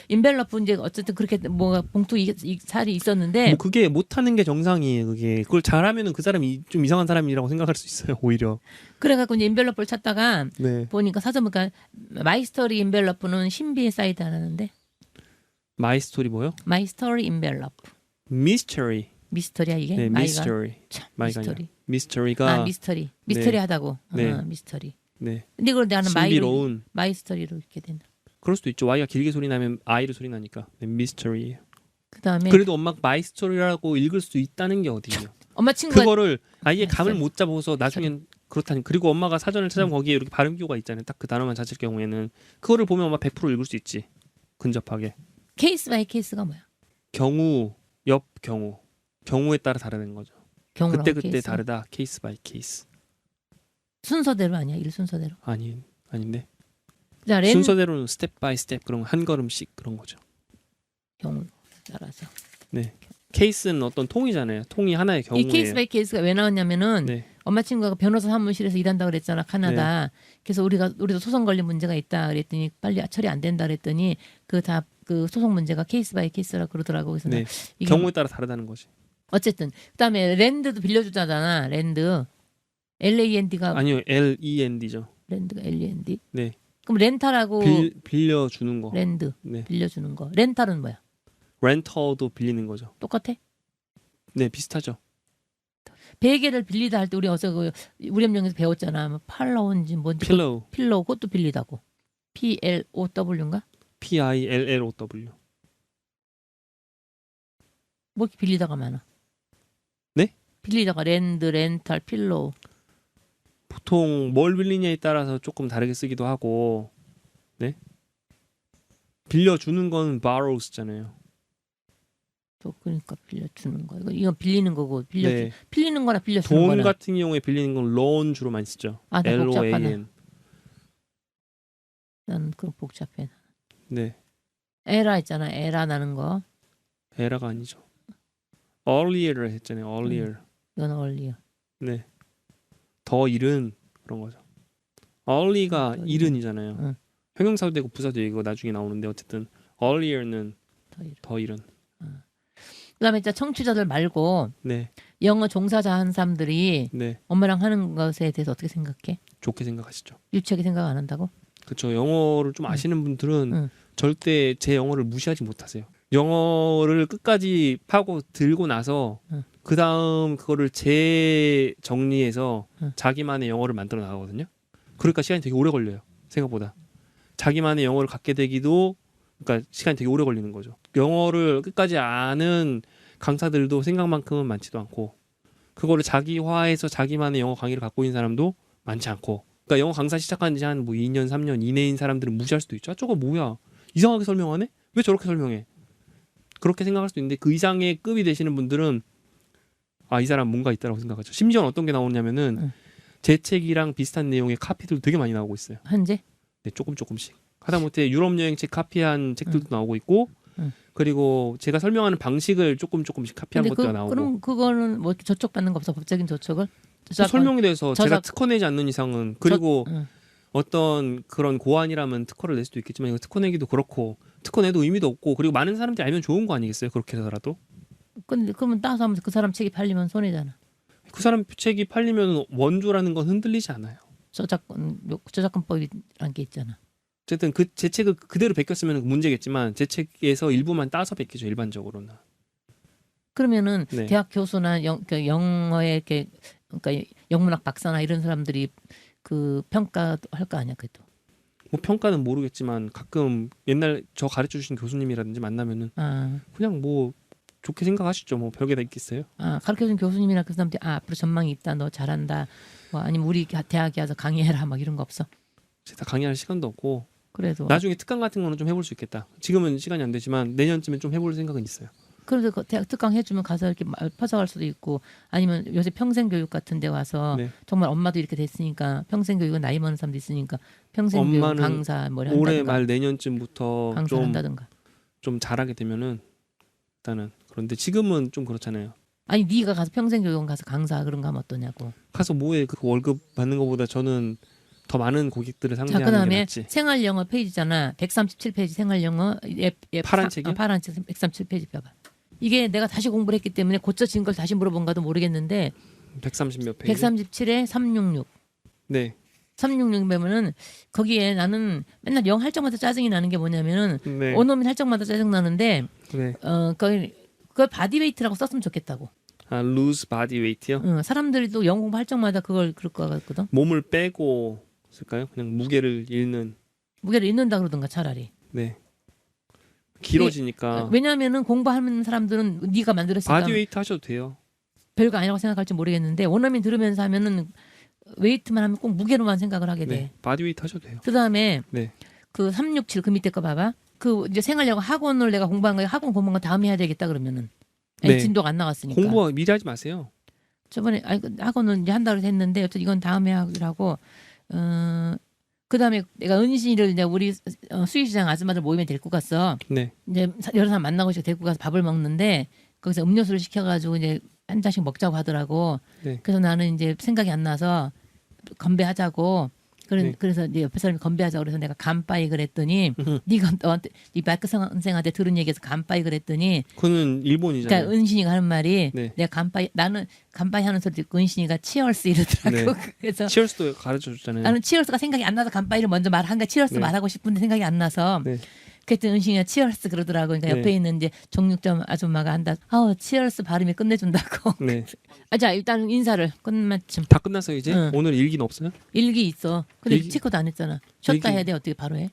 인벨러프 이제 어쨌든 그렇게 뭐가 봉투 살이 있었는데 뭐 그게 못하는 게 정상이에요. 그걸 잘하면은 그 사람이 좀 이상한 사람이라고 생각할 수 있어요. 오히려. 그래갖고 이제 인벨러프를 찾다가 네. 보니까 사전 보니까 마이스토리 인벨러프는 신비의 사이드라는데 마이 스토리 뭐요? 마이스토리 인벨러프 미스터리. 미스터리야 이게 네, 마이가 미스터리. 참 마이가 아니라 미스터리 미스터리가 미스터리하다고 네. 미스터리 네. 근데 이걸 나는 신비로운. 마이스터리로 읽게 된다. 그럴 수도 있죠. Y가 길게 소리 나면 I로 소리 나니까. 네, 미스터리예요. 그다음에 그래도 엄마가 마이 스토리라고 읽을 수 있다는 게 어디예요? 엄마 친구가 그거를 아예 감을 네, 못 잡아서 나중엔 그렇다니. 그리고 엄마가 사전을 찾아보면 거기에 이렇게 발음 기호가 있잖아요. 딱 그 단어만 찾을 경우에는 그거를 보면 엄마 100% 읽을 수 있지. 근접하게. 케이스 바이 케이스가 뭐야? 경우, 옆 경우. 경우에 따라 다르는 거죠. 경우랑 그때 케이스. 다르다. 케이스 바이 케이스. 순서대로 아니야? 일 순서대로. 아닌데. 자, 순서대로는 스텝 바이 스텝 그런 한 걸음씩 그런 거죠. 경우 따라서 네. 케이스는 어떤 통이잖아요. 통이 하나의 이 경우예요. 케이스 바이 케이스가 왜 나왔냐면은 네. 엄마 친구가 변호사 사무실에서 일한다 그랬잖아 카나다. 그래서 우리도 소송 걸린 문제가 있다 그랬더니 빨리 처리 안 된다 그랬더니 그 소송 문제가 케이스 바이 케이스라고 그러더라고. 그래서 네. 이게 경우에 따라 다르다는 거지. 어쨌든 그다음에 랜드도 빌려주잖아. 랜드 LAND가 아니요. LEND죠. 랜드가 LAND. 네. 그럼 렌탈하고 빌려주는 거. 랜드 네. 빌려주는 거. 렌탈은 뭐야? 렌터도 빌리는 거죠. 똑같아? 네, 비슷하죠. 베개를 빌리다 할 때 우리 어서 우리 협령에서 배웠잖아. 뭐 팔로우인지 뭔지 필로우 그것도 빌리다고. PLOW인가? PILLOW. 뭐 이렇게 빌리다가 많아. 네? 빌리다가 랜드, 렌탈, 필로우. 보통 뭘 빌리냐에 따라서 조금 다르게 쓰기도 하고, 네? 빌려주는 건 borrows잖아요. 또 그러니까 빌려주는 거. 이건 빌리는 거고 네. 빌리는 거나 빌려주는 돈 거나. 같은 경우에 빌리는 건 loan 주로 많이 쓰죠. 아, 나 복잡하네. LOAN. 난 그럼 복잡해. 네. 에라 있잖아. 에라 나는 거. 에라가 아니죠. earlier를 했잖아요. earlier. 이건 얼리야. 네. 더 이른 그런 거죠. early가 더 이른이잖아요. 응. 형용사도 되고 부사도 이거 나중에 나오는데 어쨌든 earlier는 더 이른. 더 이른. 그다음에 진짜 청취자들 말고 네. 영어 종사자 한 사람들이 네. 엄마랑 하는 것에 대해서 어떻게 생각해? 좋게 생각하시죠. 유치하게 생각 안 한다고? 그렇죠. 영어를 좀 아시는 분들은 응. 절대 제 영어를 무시하지 못하세요. 영어를 끝까지 파고 들고 나서 응. 그 다음 그거를 재정리해서 응. 자기만의 영어를 만들어 나가거든요. 그러니까 시간이 되게 오래 걸려요. 생각보다. 자기만의 영어를 갖게 되기도 그러니까 시간이 되게 오래 걸리는 거죠. 영어를 끝까지 아는 강사들도 생각만큼은 많지도 않고 그거를 자기화해서 자기만의 영어 강의를 갖고 있는 사람도 많지 않고 그러니까 영어 강사 시작한 지 한 뭐 2년 3년 이내인 사람들은 무시할 수도 있죠. 아, 저거 뭐야? 이상하게 설명하네? 왜 저렇게 설명해? 그렇게 생각할 수도 있는데 그 이상의 급이 되시는 분들은 아, 이 사람 뭔가 있다고 생각하죠. 심지어는 어떤 게 나오냐면은 제 책이랑 비슷한 내용의 카피들도 되게 많이 나오고 있어요. 현재? 네, 조금씩. 하다못해 유럽 여행 책 카피한 책들도 나오고 있고 그리고 제가 설명하는 방식을 조금씩 카피한 것도 나오고. 그럼 그거는 뭐 저촉 받는 거 없어? 법적인 저촉을? 설명에 대해서 제가 특허 내지 않는 이상은 그리고 응. 어떤 그런 고안이라면 특허를 낼 수도 있겠지만 이거 특허 내기도 그렇고 특허 내도 의미도 없고 그리고 많은 사람들이 알면 좋은 거 아니겠어요? 그렇게 해서라도. 근데 그러면 따서 하면서 그 사람 책이 팔리면 손해잖아. 그 사람 책이 팔리면 원조라는 건 흔들리지 않아요. 저작권법이라는 게 있잖아. 어쨌든 그 제 책을 그대로 베꼈으면 문제겠지만 제 책에서 일부만 따서 베끼죠 일반적으로는. 그러면은 네. 대학 교수나 영어에 이렇게 그러니까 영문학 박사나 이런 사람들이 그 평가도 할 거 아니야 그래도. 뭐 평가는 모르겠지만 가끔 옛날 저 가르쳐 주신 교수님이라든지 만나면은 그냥 뭐 좋게 생각하시죠. 뭐 별게 다 있겠어요. 가르쳐준 교수님이나 그 사람들이 앞으로 전망이 있다, 너 잘한다, 뭐 아니면 우리 대학에 와서 강의해라 막 이런 거 없어? 제가 강의할 시간도 없고 그래도 나중에 특강 같은 거는 좀 해볼 수 있겠다. 지금은 시간이 안 되지만 내년쯤에 좀 해볼 생각은 있어요. 그래도 그 대학 특강 해주면 가서 이렇게 퍼져갈 수도 있고 아니면 요새 평생교육 같은 데 와서 네. 정말 엄마도 이렇게 됐으니까 평생교육은 나이 많은 사람도 있으니까 평생교육 엄마는 강사 뭐 올해 한다든가 말 내년쯤부터 강사 한다든가. 좀 잘하게 되면은 일단은 그런데 지금은 좀 그렇잖아요. 아니 네가 가서 평생교육원 가서 강사 그런 거 하면 어떠냐고. 가서 뭐해 그 월급 받는 것보다 저는 더 많은 고객들을 자, 상대하는 게 그다음에 낫지. 생활영어 페이지잖아. 137페이지 생활영어 파란 책이요? 파란 책 137페이지 펴봐. 이게 내가 다시 공부를 했기 때문에 고쳐진 걸 다시 물어본가도 모르겠는데 130 몇 페이지. 137에 366. 네. 366 보면은 거기에 나는 맨날 영 할 적마다 짜증이 나는 게 뭐냐면은 네. 원어민 할 적마다 짜증 나는데 네. 그걸 바디웨이트라고 썼으면 좋겠다고. 아, lose body weight요? 사람들이 또 영어 공부할 적마다 그걸 그럴 것 같거든. 몸을 빼고 쓸까요? 그냥 무게를 잃는. 무게를 잃는다 그러던가 차라리. 네. 길어지니까. 왜냐하면은 공부하는 사람들은 네가 만들었으니까 바디 웨이트 하셔도 돼요. 별거 아니라고 생각할지 모르겠는데 원어민 들으면서 하면은 웨이트만 하면 꼭 무게로만 생각을 하게 돼. 네. 바디 웨이트 하셔도 돼요. 그다음에 네. 그 367 그 밑에 거 봐봐. 그 이제 생활영어 학원을 내가 공부한 거 학원 공부한 거 다음에 해야 되겠다 그러면은 네. 진도가 안 나왔으니까. 공부 미리 하지 마세요. 저번에 학원은 이제 한다고 했는데 어쨌든 이건 다음에 하기라고 그다음에 내가 은신이를 이제 우리 수의시장 아줌마들 모임에 데리고 갔어. 네. 이제 여러 사람 만나고 싶어 데리고 가서 밥을 먹는데 거기서 음료수를 시켜가지고 이제 한 잔씩 먹자고 하더라고. 네. 그래서 나는 이제 생각이 안 나서 건배하자고. 네. 그래서 이제 옆에 사람이 건배하자고 그래서 내가 간빠이 그랬더니 네가 너한테 네 마이크 선생한테 들은 얘기에서 간빠이 그랬더니 그거는 일본이잖아요. 그러니까 은신이가 하는 말이 네. 내가 간빠이 나는 간빠이 하는 소리 듣고 은신이가 치얼스 이러더라고. 그래서 치얼스도 가르쳐 줬잖아요. 나는 치얼스가 생각이 안 나서 간빠이를 먼저 말한 거야. 치얼스 네. 말하고 싶은데 생각이 안 나서. 네. 그랬더니 은신이가 치얼스 그러더라고. 그러니까 네. 옆에 있는 이제 정육점 아줌마가 한다. 치얼스 발음이 끝내준다고. 네. 자 일단 인사를 끝마침. 다 끝났어요 이제? 응. 오늘 일기는 없어요? 일기 있어. 근데 일기- 체크도 안 했잖아. 쉬었다 일기- 해야 돼. 어떻게 바로 해?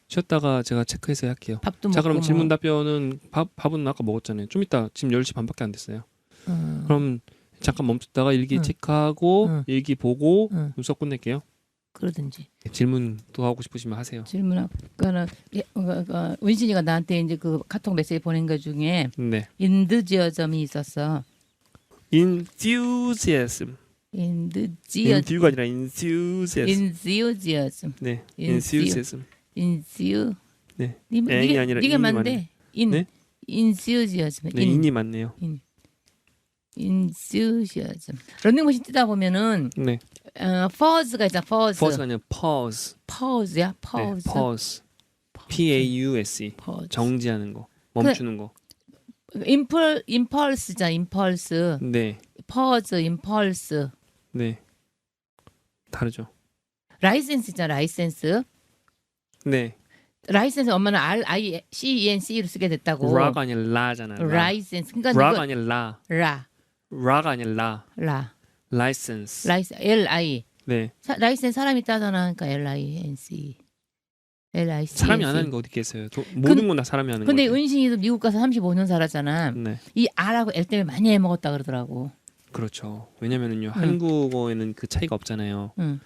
쉬었다가 제가 체크해서 할게요. 밥도 자 먹고. 그럼 질문 답변은 밥은 아까 먹었잖아요. 좀 이따 지금 10시 반밖에 안 됐어요. 그럼 잠깐 멈췄다가 일기 응. 체크하고 응. 일기 보고 응. 수업 끝낼게요. 그러든지. 질문 또 하고 싶으시면 하세요. 질문 아까는 은신이가 나한테 이제 그 카톡 메시지 보낸 것 중에 네. 인드지어점이 있었어. enthusiasm. enthu가 아니라 enthusiasm. 인시오지어즘. 네. 인시오. enthusiasm. 인시오. 네. 네가 N이 아니라 네가 E니 맞네. 네? 인시오지어즘. 네, 인이 맞네요. 인시오지어즘. 런닝머신 뛰다 보면은 네. 퍼즈가 있잖아. pause가 아니라 pause. 퍼즈야. 네, 퍼즈. pause. P-A-U-S-E. 퍼즈. 정지하는 거. 멈추는 거. 임펄스자. 임펄스. 네. 퍼즈. 임펄스. 네. 다르죠. 라이센스 있잖아. 라이센스. 네. 라이센스 엄마는 R-I-C-E-N-C로 쓰게 됐다고. 락 아니라 라잖아. 라이센스. 그러니까 락 이거 아니라 라. 라. 락 아니라 라. 라. license. L-I. 네. 라이센스 사람이 따잖아. 그러니까 L-I-N-C. L-I-C. 사람이 안 하는 게 어디 있겠어요. 모든 건 다 사람이 하는 근데 거죠. 은신이도 미국 가서 35년 살았잖아. 네. 이 R하고 L 때문에 많이 해먹었다 그러더라고. 그렇죠. 왜냐면은요. 한국어에는 그 차이가 없잖아요. 응.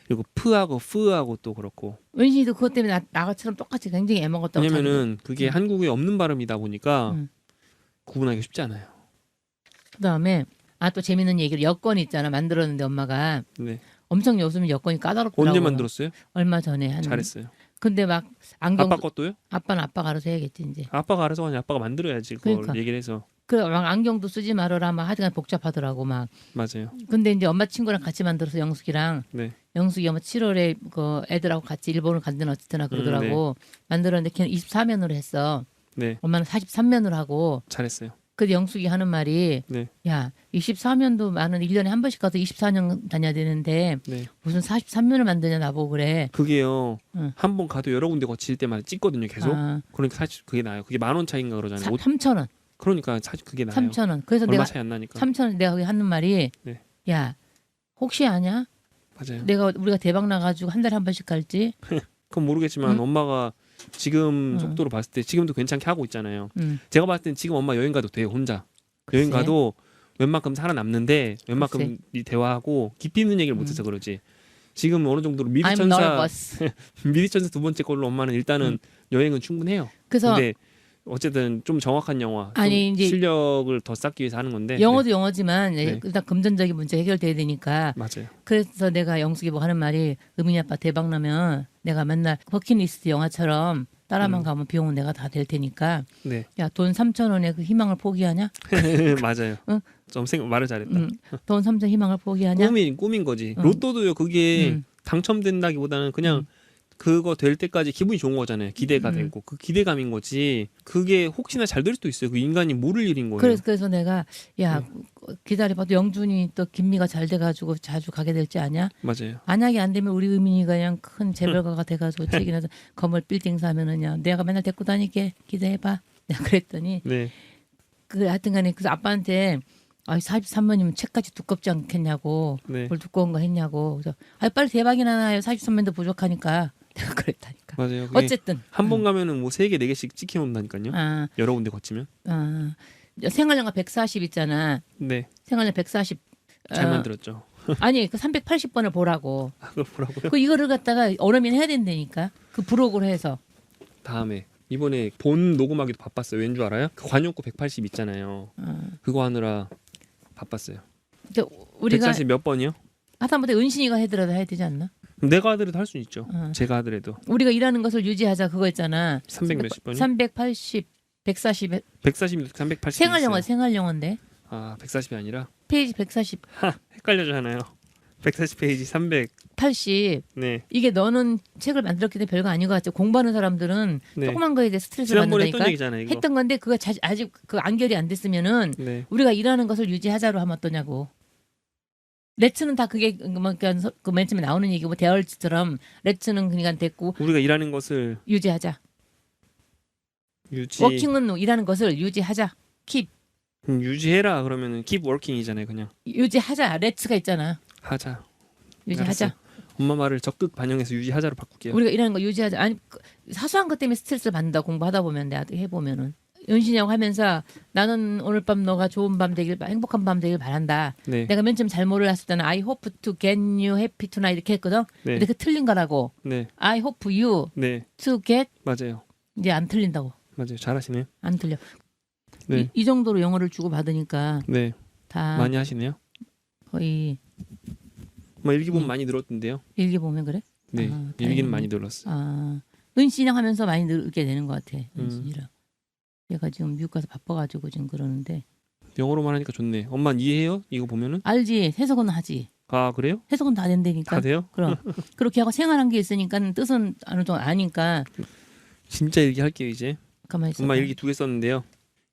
그리고 프하고 프하고 또 그렇고. 은신이도 그것 때문에 나처럼 똑같이 굉장히 애먹었다고. 왜냐면은 그게 한국에 없는 발음이다 보니까 응. 구분하기 쉽지 않아요. 그다음에 또 재밌는 얘기를 여권 있잖아. 만들었는데 엄마가 네. 엄청 요즘 여권이 까다롭더라고. 언제 만들었어요? 얼마 전에 잘했어요. 근데 막 안경 아빠 것도요? 아빠는 아빠가 알아서 해야겠지 이제. 아빠가 알아서 하니 아빠가 만들어야지 그걸 그러니까. 얘기를 해서. 그래 막 안경도 쓰지 말아라 막 하여간 복잡하더라고 막. 맞아요. 근데 이제 엄마 친구랑 같이 만들어서 영숙이랑 네. 영숙이 엄마 7월에 그 애들하고 같이 일본을 간다는 어쨌거나 그러더라고. 만들었는데 걔는 24면으로 했어. 네. 엄마는 43면으로 하고. 잘했어요. 근데 영숙이 하는 말이 네. 야 24면도 나는 1년에 한 번씩 가서 24년 다녀야 되는데 네. 무슨 43면을 만드냐 나보고 그래. 그게요. 응. 한 번 가도 여러 군데 거칠 때마다 찍거든요, 계속. 아, 그러니까 사실 그게 나아요. 그게 10,000원 차이인가 그러잖아요. 3,000원. 그러니까 사실 그게 나아요. 3,000원. 그래서 얼마 내가 차이 안 나니까. 3,000원 내가 거기 하는 말이 네. 야 혹시 아냐? 맞아요. 우리가 대박 나가지고 한 달에 한 번씩 갈지. 그건 모르겠지만 응? 엄마가 지금 응. 속도로 봤을 때 지금도 괜찮게 하고 있잖아요. 응. 제가 봤을 땐 지금 엄마 여행 가도 돼요, 혼자. 여행 글쎄. 가도 웬만큼 살아남는데 웬만큼 이 대화하고 깊이 있는 얘기를 못해서 그러지. 지금 어느 정도로 I'm 미리천사 nervous. 미리천사 두 번째 걸로 엄마는 일단은 여행은 충분해요. 그래서 근데 어쨌든 좀 정확한 영화, 좀 아니, 이제 실력을 더 쌓기 위해서 하는 건데. 영어도 영어지만 네. 일단 금전적인 문제 해결돼야 되니까. 맞아요. 그래서 내가 영숙이 뭐 하는 말이 의민이 아빠 대박 나면 내가 맨날 버킷리스트 영화처럼 따라만 가면 비용은 내가 다 될 테니까 네. 야 돈 3,000원에 그 희망을 포기하냐? 맞아요. 응? 좀 말을 잘했다. 돈 3,000원 희망을 포기하냐? 꿈인 거지. 응. 로또도요. 그게 응. 당첨된다기보다는 그냥 그거 될 때까지 기분이 좋은 거잖아요. 기대가 되고 그 기대감인 거지. 그게 혹시나 잘 될 수도 있어요. 그 인간이 모를 일인 거예요. 그래서 내가 야 기다려봐도 영준이 또 김미가 잘 돼가지고 자주 가게 될지 아냐? 맞아요. 만약에 안 되면 우리 의민이가 그냥 큰 재벌가가 돼가지고 책이나서 건물 빌딩 사면은요 내가 맨날 데리고 다니게 기대해봐. 내가 그랬더니 네. 그 하여튼간에 그래서 아빠한테 43면이면 책까지 두껍지 않겠냐고 네. 뭘 두꺼운 거 했냐고 그래서 빨리 대박이나 나요 43면도 부족하니까 내가 그랬다니까. 맞아요. 그게 어쨌든 한 번 가면은 뭐 3개, 4개씩 찍혀 온다니까요. 아, 여러 군데 거치면. 생활영화 140 있잖아. 네. 생활영화 140 잘 만들었죠. 아니 그 380번을 보라고. 그걸 보라고요? 그 이거를 갖다가 얼음인 해야 된다니까. 그 부록으로 해서. 다음에 이번에 본 녹음하기도 바빴어요. 왠 줄 알아요? 그 관용구 180 있잖아요. 그거 하느라 바빴어요. 근데 우리가 140 몇 번이요? 하다못해 은신이가 해더라도 해야 되지 않나? 내가 하더라도 할 수 있죠. 어. 제가 하더라도 우리가 일하는 것을 유지하자 그거 있잖아. 300 몇십 번이 380, 140 140, 380 생활영어 있어요. 생활영어인데 아 140이 아니라 페이지 140, 헷갈려잖아요. 140페이지 300. 80 네. 이게 너는 책을 만들었기 때문에 별거 아닌 것 같아. 공부하는 사람들은 네. 조그만 거에 대해 스트레스를 지난번에 받는다니까. 했던 얘기잖아요. 이거. 했던 건데 그거 아직 그 안결이 안 됐으면은 네. 우리가 일하는 것을 유지하자로 하면 어떠냐고. 레츠는 다 그게 그러니까 그맨 처음에 나오는 얘기고 대얼즈처럼 레츠는 그러니까 됐고 우리가 일하는 것을 유지하자. 유지 워킹은 일하는 것을 유지하자. 킵 유지해라 그러면은 keep working이잖아요. 그냥 유지하자. 레츠가 있잖아. 하자. 유지하자. 알았어요. 엄마 말을 적극 반영해서 유지하자로 바꿀게요. 우리가 일하는 거 유지하자. 아니 사소한 것 때문에 스트레스를 받는다. 공부하다 보면 내가 해보면은 은신이하고 하면서 나는 오늘 밤 너가 좋은 밤 되길 행복한 밤 되길 바란다. 네. 내가 맨 처음 잘 몰랐을 때는 I hope to get you happy tonight 이렇게 했거든. 네. 근데 그 틀린 거라고. 네. I hope you 네. to get 맞아요. 이제 안 틀린다고. 맞아요. 잘하시네요. 안 틀려. 네. 이 정도로 영어를 주고 받으니까 네. 다 많이 하시네요. 거의 뭐 일기보면 많이 늘었던데요. 일기 보면 그래? 네. 아, 일기는 다행이네. 많이 늘었어요. 아 은신이랑 하면서 많이 늘게 되는 것 같아. 음. 은신이랑. 얘가 지금 미국 가서 바빠가지고 지금 그러는데 영어로만 하니까 좋네. 엄마는 이해해요? 이거 보면은? 알지 해석은 하지. 아 그래요? 해석은 다 된다니까. 다 돼요? 그럼 그렇게 하고 생활한 게 있으니까 뜻은 어느 정도 아니까 진짜 일기 할게요 이제. 가만히 있어. 엄마 일기 2개 썼는데요.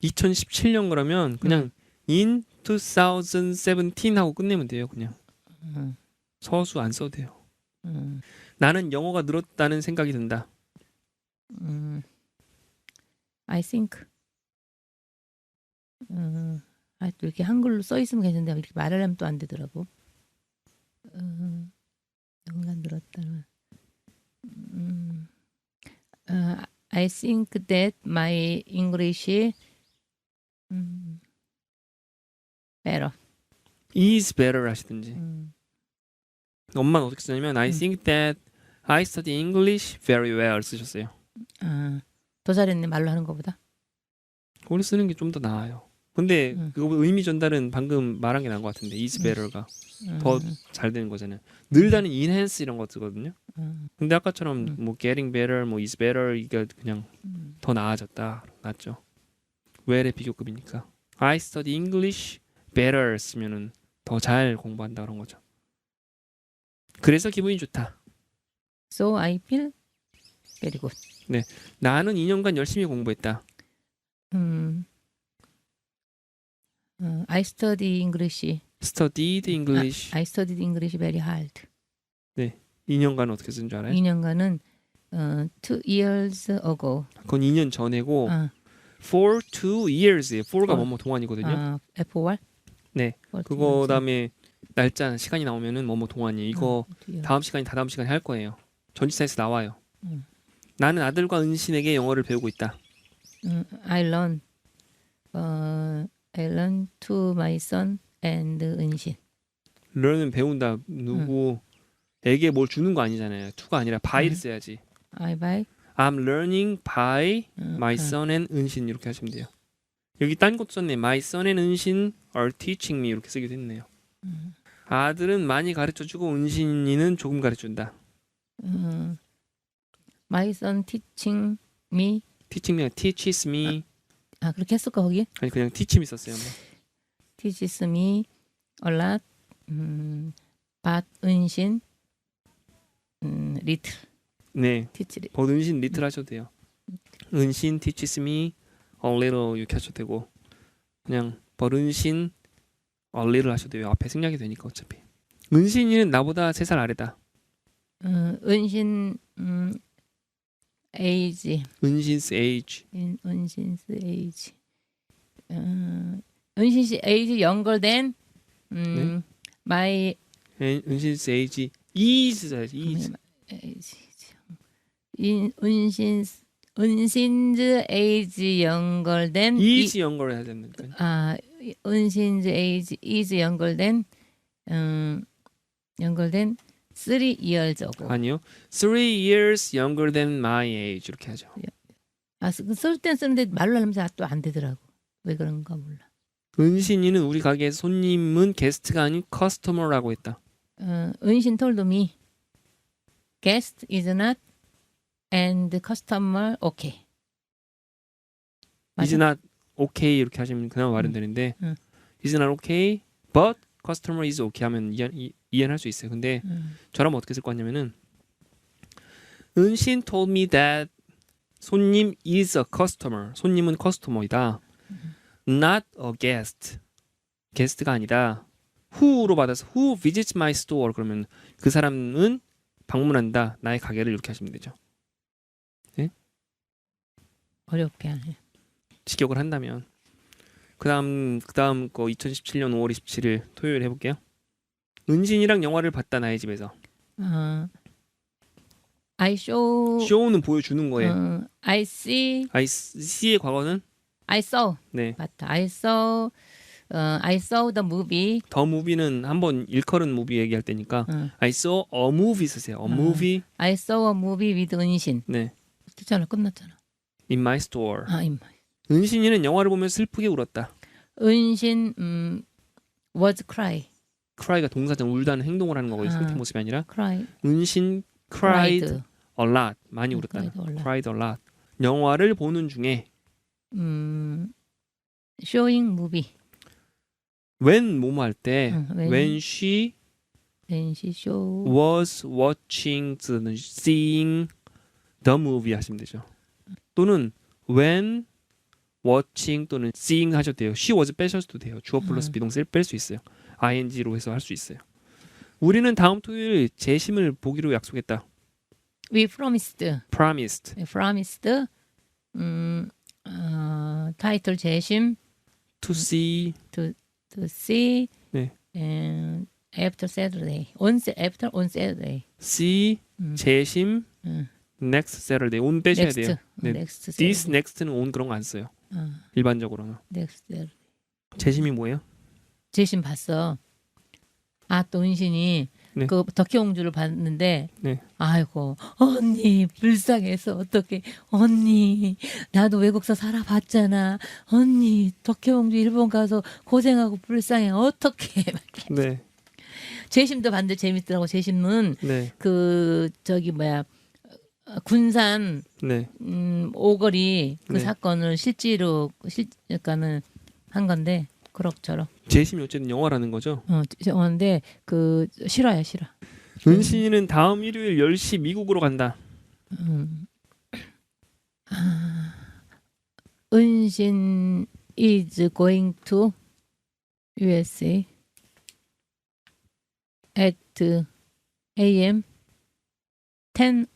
2017년 그러면 그냥 in 2017 하고 끝내면 돼요. 그냥 음, 서수 안 써도 돼요. 음, 나는 영어가 늘었다는 생각이 든다. I think. 아, 또 이렇게 한글로 써 있으면 괜찮은데 이렇게 말을 하면 또 안 되더라고. 영어가 늘었다. I think that my English better. is better 하시든지. 엄마는 어떻게 쓰냐면 I 음. think that I study English very well 쓰셨어요. 아, 더 잘했네 말로 하는 것보다. 우리 쓰는 게 좀 더 나아요. 근데 음. 그거 의미 전달은 방금 말한 게 나은 것 같은데 is better가 더 음, 잘 되는 거잖아요. 늘다는 enhance 이런 거 쓰거든요. 근데 아까처럼 음. 뭐 getting better, 뭐 is better 이게 그냥 더 나아졌다, 낫죠. well의 비교급이니까. I study English better 쓰면은 더 잘 공부한다 그런 거죠. 그래서 기분이 좋다. So I feel very good. 나는 2년간 열심히 공부했다. I study English. Studied English. I studied English very hard. 2년간 어떻게 쓴 줄 알아요? 2년간은 2 years ago. 그건 2년 전이고 아, for 2 years예요. for가 어. 뭐뭐 동안이거든요. 아, F1? 네. 그거 다음에 날짜 시간이 나오면은 뭐뭐 동안이 이거 다음 시간이 다다음 시간에 할 거예요. 전치사에서 나와요. 나는 아들과 은신에게 영어를 배우고 있다. I learn to my son and 은신. learn은 배운다. 누구에게 뭘 주는 거 아니잖아요. to가 아니라 by를 써야지. I buy. I'm learning by my son and 은신 이렇게 하시면 돼요. 여기 딴 것도 썼네. My son and 은신 are teaching me 이렇게 쓰기도 했네요. 아들은 많이 가르쳐주고 은신이는 조금 가르쳐준다. My son teaching me. teaching me, teaches me. 아, 그렇게 했을까 거기? 아니 그냥 teach me 썼어요. 뭐. teaches me a lot. but 은신 little. 네. teach little. 더 은신 little 하셔도 돼요. 은신 teaches me a little 이렇게 하셔도 되고 그냥 은신 a little 하셔도 돼요. 앞에 생략이 되니까 어차피. 은신이는 나보다 3살 아래다. 은신 age. 은신's age. 은신's age. 은신's age younger than 네? my 은신's age is is. 은신's age younger than is younger 해야 됩니까? 은신's age is younger than 3 years ago. 아니요. 3 years younger than my age 이렇게 하죠. 쓸 땐 쓰는데 말로 하면서 또 안 되더라고. 왜 그런가 몰라. 은신이는 우리 가게의 손님은 게스트가 아닌 커스터머라고 했다. 은신 told me guest is not and customer okay. is not okay 이렇게 하시면 그나마 말은 되는데 is not okay but customer is okay 하면 이해는 할 수 있어요. 근데 저라면 어떻게 쓸 것 같냐면은 은신 told me that 손님 is a customer. 손님은 커스터머이다. Not a guest. 게스트가 아니다. Who로 받아서 who visits my store 그러면 그 사람은 방문한다. 나의 가게를 이렇게 하시면 되죠. 네? 어렵게 하네. 직역을 한다면 그다음 거 2017년 5월 27일 토요일 해볼게요. 은신이랑 영화를 봤다 나의 집에서. I show. show는 보여주는 거예요. I see. I see의 과거는 I saw. 네. 맞다. I saw the movie. 더 무비는 한번 일컬은 무비 얘기할 때니까 I saw a movie 쓰세요. A movie. I saw a movie with 은신. 네. 됐잖아. 끝났잖아. In my store. in my. 은신이는 영화를 보며 슬프게 울었다. 은신 was cry. cry가 동사잖아. 울다는 행동을 하는 거고요. 상태 모습이 아니라. cry. 은신 cried a lot. 많이 울었다. cried a lot. 영화를 보는 중에 showing movie. when 뭐뭐 할 때 when she show was watching seeing the movie 하시면 되죠. 또는 when watching 또는 seeing 하셔도 돼요. she was 빼셔도 돼요. 주어 플러스 비동사를 뺄 수 있어요. ing로 해서 할 수 있어요. 우리는 다음 토요일 재심을 보기로 약속했다. We promised. 타이틀 재심. To see. To see. 네. And after Saturday. On Saturday. See. 재심. Next Saturday. on 빼셔야 next. 돼요. 네. Next This, next는 on 그런 거 안 써요. 일반적으로는. Next Saturday. 재심이 뭐예요? 재심 봤어. 또 은신이 네. 그 덕혜옹주를 봤는데 네. 아이고 언니 불쌍해서 어떻게 언니 나도 외국서 살아봤잖아 언니 덕혜옹주 일본 가서 고생하고 불쌍해 어떻게 네. 재심도 봤는데 재밌더라고. 재심은 네. 그 저기 뭐야 군산 네. 오거리 그 네. 사건을 실제로 그러니까는 한 건데 그럭저럭. 재심이 어쨌든 영화라는 거죠. 근데 그 실화야 실화. 은신이는 다음 일요일 10시 미국으로 간다. 은신 is going to USA at a.m. 10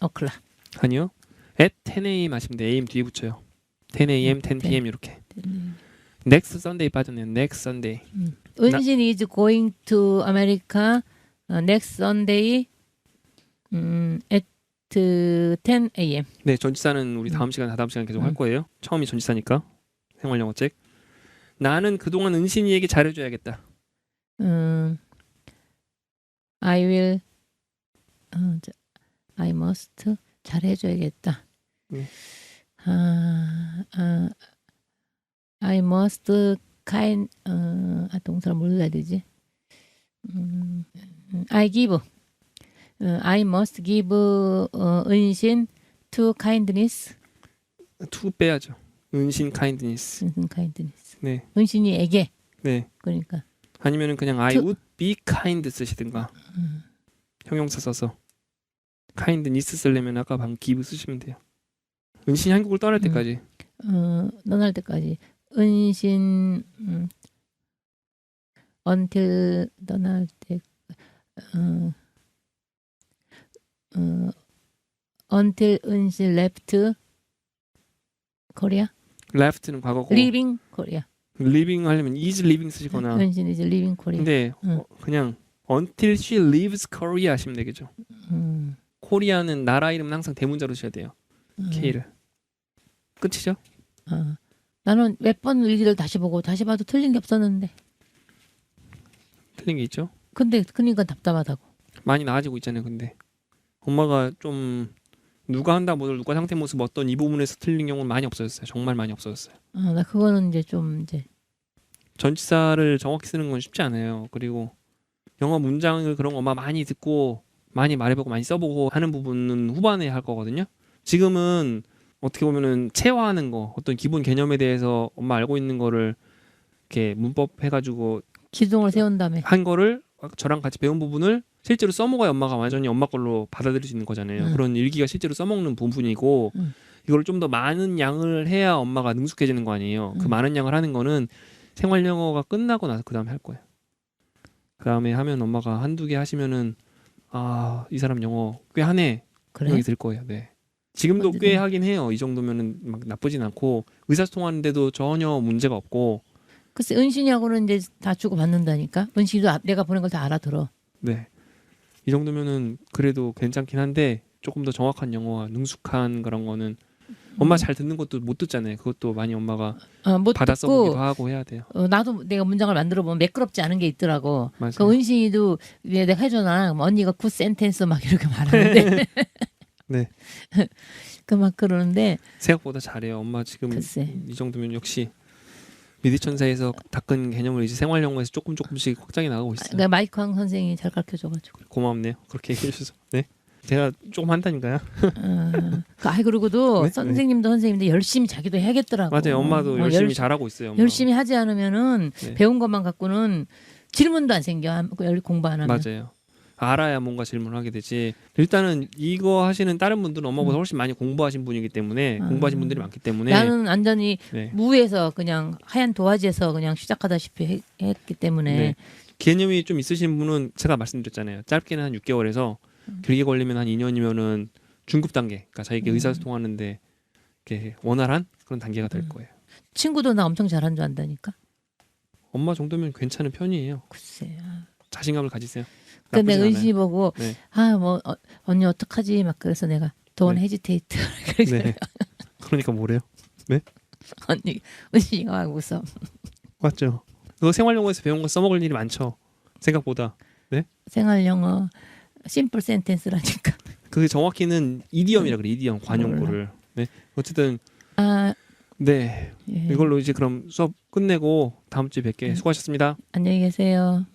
o'clock. 아니요. at 10 a.m. 하시면 돼. a.m. 뒤에 붙여요. 10 a.m., 10 p.m. 이렇게. next Sunday 빠졌네요. next Sunday. 은신 is going to America next Sunday at 10 a.m. 네, 전치사는 우리 다음 시간 계속 할 거예요. 처음이 전치사니까. 생활영어책. 나는 그동안 은신이에게 잘해줘야겠다. I must 잘해줘야겠다. I must kind 동사를 뭘로 해야 되지? I must give 은신 to kindness. to 빼야죠. 은신 kindness. kindness. 네. 은신이에게. 네. 그러니까. 아니면은 그냥 I would be kind 쓰시든가. 형용사 써서 kindness 쓰려면 아까 방금 give 쓰시면 돼요. 은신이 한국을 떠날 때까지. 떠날 때까지. 은신 until 떠날 때 until 은신 left Korea. left는 과거고. leaving Korea. living 하려면 is living 쓰시거나. 은신 is leaving Korea. 근데 그냥 until she leaves Korea 하시면 되겠죠. 코리아는 나라 이름은 항상 대문자로 쓰셔야 돼요. K를. 끝이죠? 나는 몇 번 일기를 다시 보고 다시 봐도 틀린 게 없었는데. 틀린 게 있죠? 근데 그러니까 답답하다고. 많이 나아지고 있잖아요. 근데 엄마가 좀 누가 한다 뭐들 누가 상태 모습 어떤 이 부분에서 틀린 경우는 많이 없어졌어요. 정말 많이 없어졌어요. 나 그거는 이제 좀 이제 전치사를 정확히 쓰는 건 쉽지 않아요. 그리고 영어 문장을 그런 거 엄마 많이 듣고 많이 말해보고 많이 써보고 하는 부분은 후반에 할 거거든요. 지금은 어떻게 보면은 체화하는 거, 어떤 기본 개념에 대해서 엄마 알고 있는 거를 이렇게 문법 해가지고 기둥을 세운 다음에. 한 거를 저랑 같이 배운 부분을 실제로 써먹어야 엄마가 완전히 엄마 걸로 받아들일 수 있는 거잖아요. 그런 일기가 실제로 써먹는 부분이고 이걸 좀 더 많은 양을 해야 엄마가 능숙해지는 거 아니에요. 그 많은 양을 하는 거는 생활 영어가 끝나고 나서 그 다음에 할 거예요. 그 다음에 하면 엄마가 한두 개 하시면은 아, 이 사람 영어 꽤 하네 그래? 생각이 들 거예요. 네. 지금도 어디든. 꽤 하긴 해요. 이 정도면은 막 나쁘진 않고 의사소통하는데도 전혀 문제가 없고. 글쎄 은신이하고는 이제 다 주고 받는다니까. 은신이도 내가 보낸 걸 다 알아들어. 네. 이 정도면은 그래도 괜찮긴 한데 조금 더 정확한 영어와 능숙한 그런 거는 엄마 잘 듣는 것도 못 듣잖아요. 그것도 많이 엄마가 못 받아 써보기도 듣고 하고 해야 돼요. 나도 내가 문장을 만들어 보면 매끄럽지 않은 게 있더라고. 맞아요. 그 은신이도 내가 해줘나 언니가 굿 센텐스 막 이렇게 말하는데. 네. 그 막 그러는데 생각보다 잘해요. 엄마 지금 글쎄. 이 정도면 역시 미디천사에서 닦은 개념을 이제 생활 영어에서 조금씩 확장해 나가고 있어요. 그러니까 마이크 황 선생이 잘 가르쳐줘가지고. 고맙네요. 그렇게 얘기해 주셔서. 네. 제가 조금 한다니까요. 그리고도 네? 선생님도 선생님도 열심히 자기도 해야겠더라고. 맞아요. 엄마도 열심히 잘하고 있어요. 엄마. 열심히 하지 않으면은 네. 배운 것만 갖고는 질문도 안 생겨. 공부 안 하면. 맞아요. 알아야 뭔가 질문을 하게 되지. 일단은 이거 하시는 다른 분들은 엄마보다 훨씬 많이 공부하신 분이기 때문에 공부하신 분들이 많기 때문에 나는 완전히 네. 무에서 그냥 하얀 도화지에서 그냥 시작하다시피 했기 때문에 네. 개념이 좀 있으신 분은 제가 말씀드렸잖아요. 짧게는 한 6개월에서 길게 걸리면 한 2년이면은 중급 단계. 그러니까 자기가 의사소통하는데 이렇게 원활한 그런 단계가 될 거예요. 친구도 나 엄청 잘한 줄 안다니까. 엄마 정도면 괜찮은 편이에요. 글쎄. 자신감을 가지세요. 근데 나쁘진 내가 은신이 않아요. 보고 네. 언니 어떡하지 막 그래서 내가 돈 네. 헤지테이트 네. 그러니까 뭐래요? 언니 은신이가 막 웃어. 맞죠. 그거 생활 용어에서 배운 거 써먹을 일이 많죠. 생각보다. 생활 영어 심플 센텐스라니까. 그 정확히는 이디엄이라 그래. 이디엄 관용구를. 네. 어쨌든 네. 예. 이걸로 이제 그럼 수업 끝내고 다음 주에 뵐게. 수고하셨습니다. 안녕히 계세요.